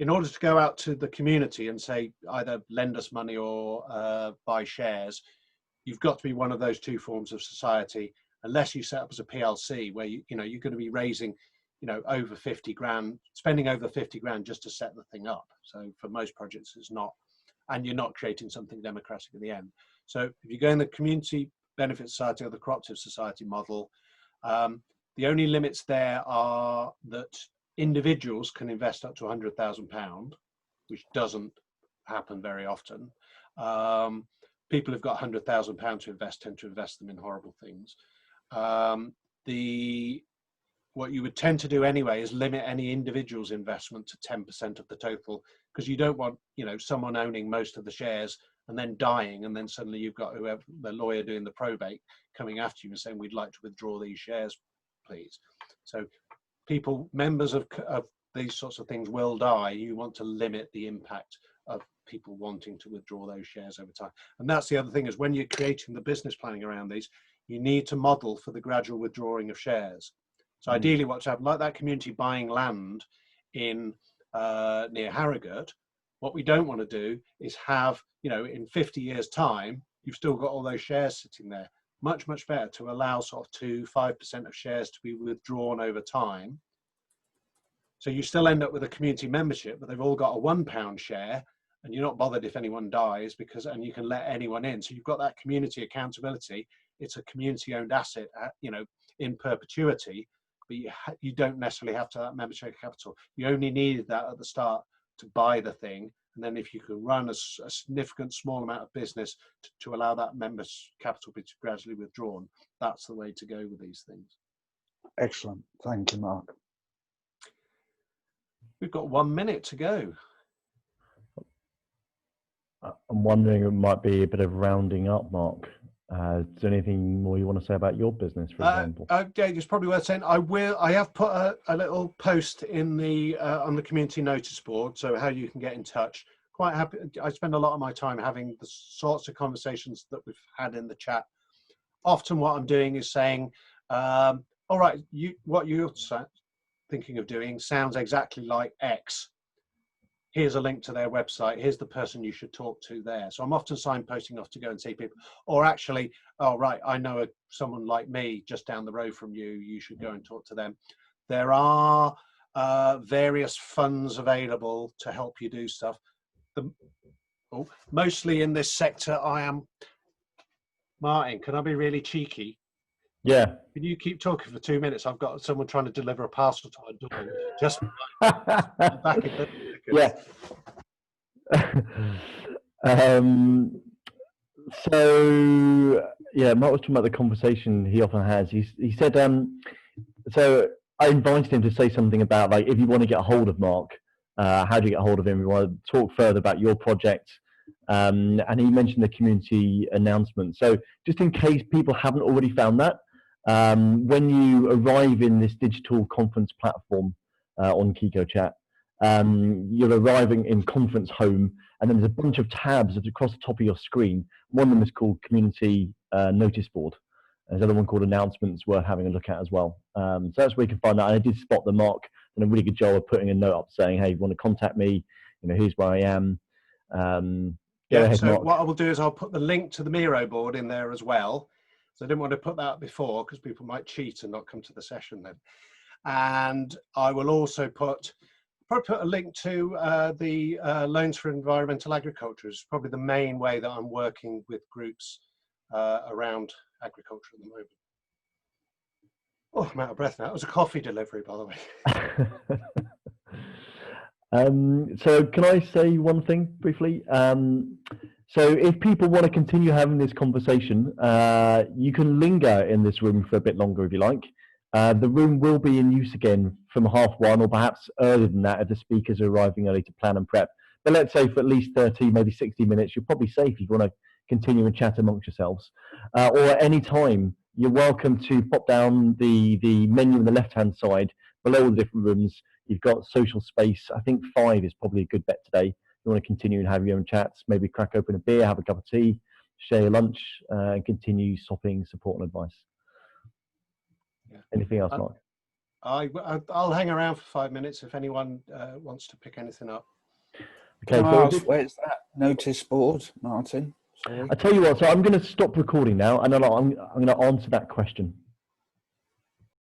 Speaker 1: in order to go out to the community and say either lend us money or buy shares, you've got to be one of those two forms of society, unless you set up as a PLC where you're going to be raising, you know, over 50 grand, spending over 50 grand just to set the thing up. So for most projects, it's not, and you're not creating something democratic at the end. So if you go in the community benefit society or the cooperative society model, the only limits there are that individuals can invest up to £100,000, which doesn't happen very often. People who've got £100,000 to invest tend to invest them in horrible things. What you would tend to do anyway is limit any individual's investment to 10% of the total, because you don't want, you know, someone owning most of the shares and then dying, and then suddenly you've got whoever the lawyer doing the probate coming after you and saying, we'd like to withdraw these shares, please. So members of these sorts of things will die. You want to limit the impact of people wanting to withdraw those shares over time. And that's the other thing, is when you're creating the business planning around these, you need to model for the gradual withdrawing of shares. So ideally what's happened, like that community buying land in near Harrogate, what we don't want to do is have, you know, in 50 years time, you've still got all those shares sitting there. Much, much better to allow sort of 2-5% of shares to be withdrawn over time. So you still end up with a community membership, but they've all got a £1 share, and you're not bothered if anyone dies, and you can let anyone in. So you've got that community accountability. It's a community owned asset, you know, in perpetuity, but you don't necessarily have to have that membership capital. You only needed that at the start to buy the thing. And then if you can run a significant small amount of business to allow that members capital to be gradually withdrawn, that's the way to go with these things.
Speaker 4: Excellent. Thank you, Mark.
Speaker 1: We've got 1 minute to go.
Speaker 2: I'm wondering, it might be a bit of rounding up, Mark. Is there anything more you want to say about your business, for example?
Speaker 1: Yeah, it's probably worth saying. I have put a little post in the on the community notice board, so how you can get in touch. Quite happy. I spend a lot of my time having the sorts of conversations that we've had in the chat. Often, what I'm doing is saying, "All right, what you're thinking of doing sounds exactly like X. Here's a link to their website. Here's the person you should talk to there." So I'm often signposting off to go and see people. Or actually, oh, right, I know someone like me just down the road from you. You should go and talk to them. There are various funds available to help you do stuff. Mostly in this sector, I am... Martin, can I be really cheeky?
Speaker 2: Yeah.
Speaker 1: Can you keep talking for 2 minutes? I've got someone trying to deliver a parcel to my door. Just back in
Speaker 2: yeah. So yeah, Mark was talking about the conversation he often has. He said, so I invited him to say something about, like, if you want to get a hold of Mark, how do you get a hold of him? We want to talk further about your project. And he mentioned the community announcement. So just in case people haven't already found that, when you arrive in this digital conference platform on Kiko Chat, you're arriving in Conference Home, and then there's a bunch of tabs across the top of your screen. One of them is called Community Notice Board. There's another one called Announcements worth having a look at as well. So that's where you can find that. And I did spot the Mark and a really good job of putting a note up saying, hey, if you want to contact me, here's where I am.
Speaker 1: Yeah,
Speaker 2: ahead,
Speaker 1: so
Speaker 2: Mark.
Speaker 1: what I will do is I'll put the link to the Miro board in there as well. So I didn't want to put that before because people might cheat and not come to the session then. And I will also probably put a link to the Loans for Environmental Agriculture. It's probably the main way that I'm working with groups around agriculture at the moment. Oh, I'm out of breath now. It was a coffee delivery, by the way.
Speaker 2: So can I say one thing briefly? So if people want to continue having this conversation, you can linger in this room for a bit longer if you like. The room will be in use again from 1:30 or perhaps earlier than that if the speakers are arriving early to plan and prep. But let's say for at least 30, maybe 60 minutes, you're probably safe if you want to continue and chat amongst yourselves. Or at any time, you're welcome to pop down the menu on the left-hand side below all the different rooms. You've got social space. I think 5 is probably a good bet today. You want to continue and have your own chats, maybe crack open a beer, have a cup of tea, share your lunch, and continue shopping, support and advice. Yeah. Anything else, Mark?
Speaker 1: I'll hang around for 5 minutes if anyone wants to pick anything up.
Speaker 2: Okay, so
Speaker 4: where's that notice board, Martin? Sorry.
Speaker 2: I tell you what, so I'm going to stop recording now, and I'm going to answer that question.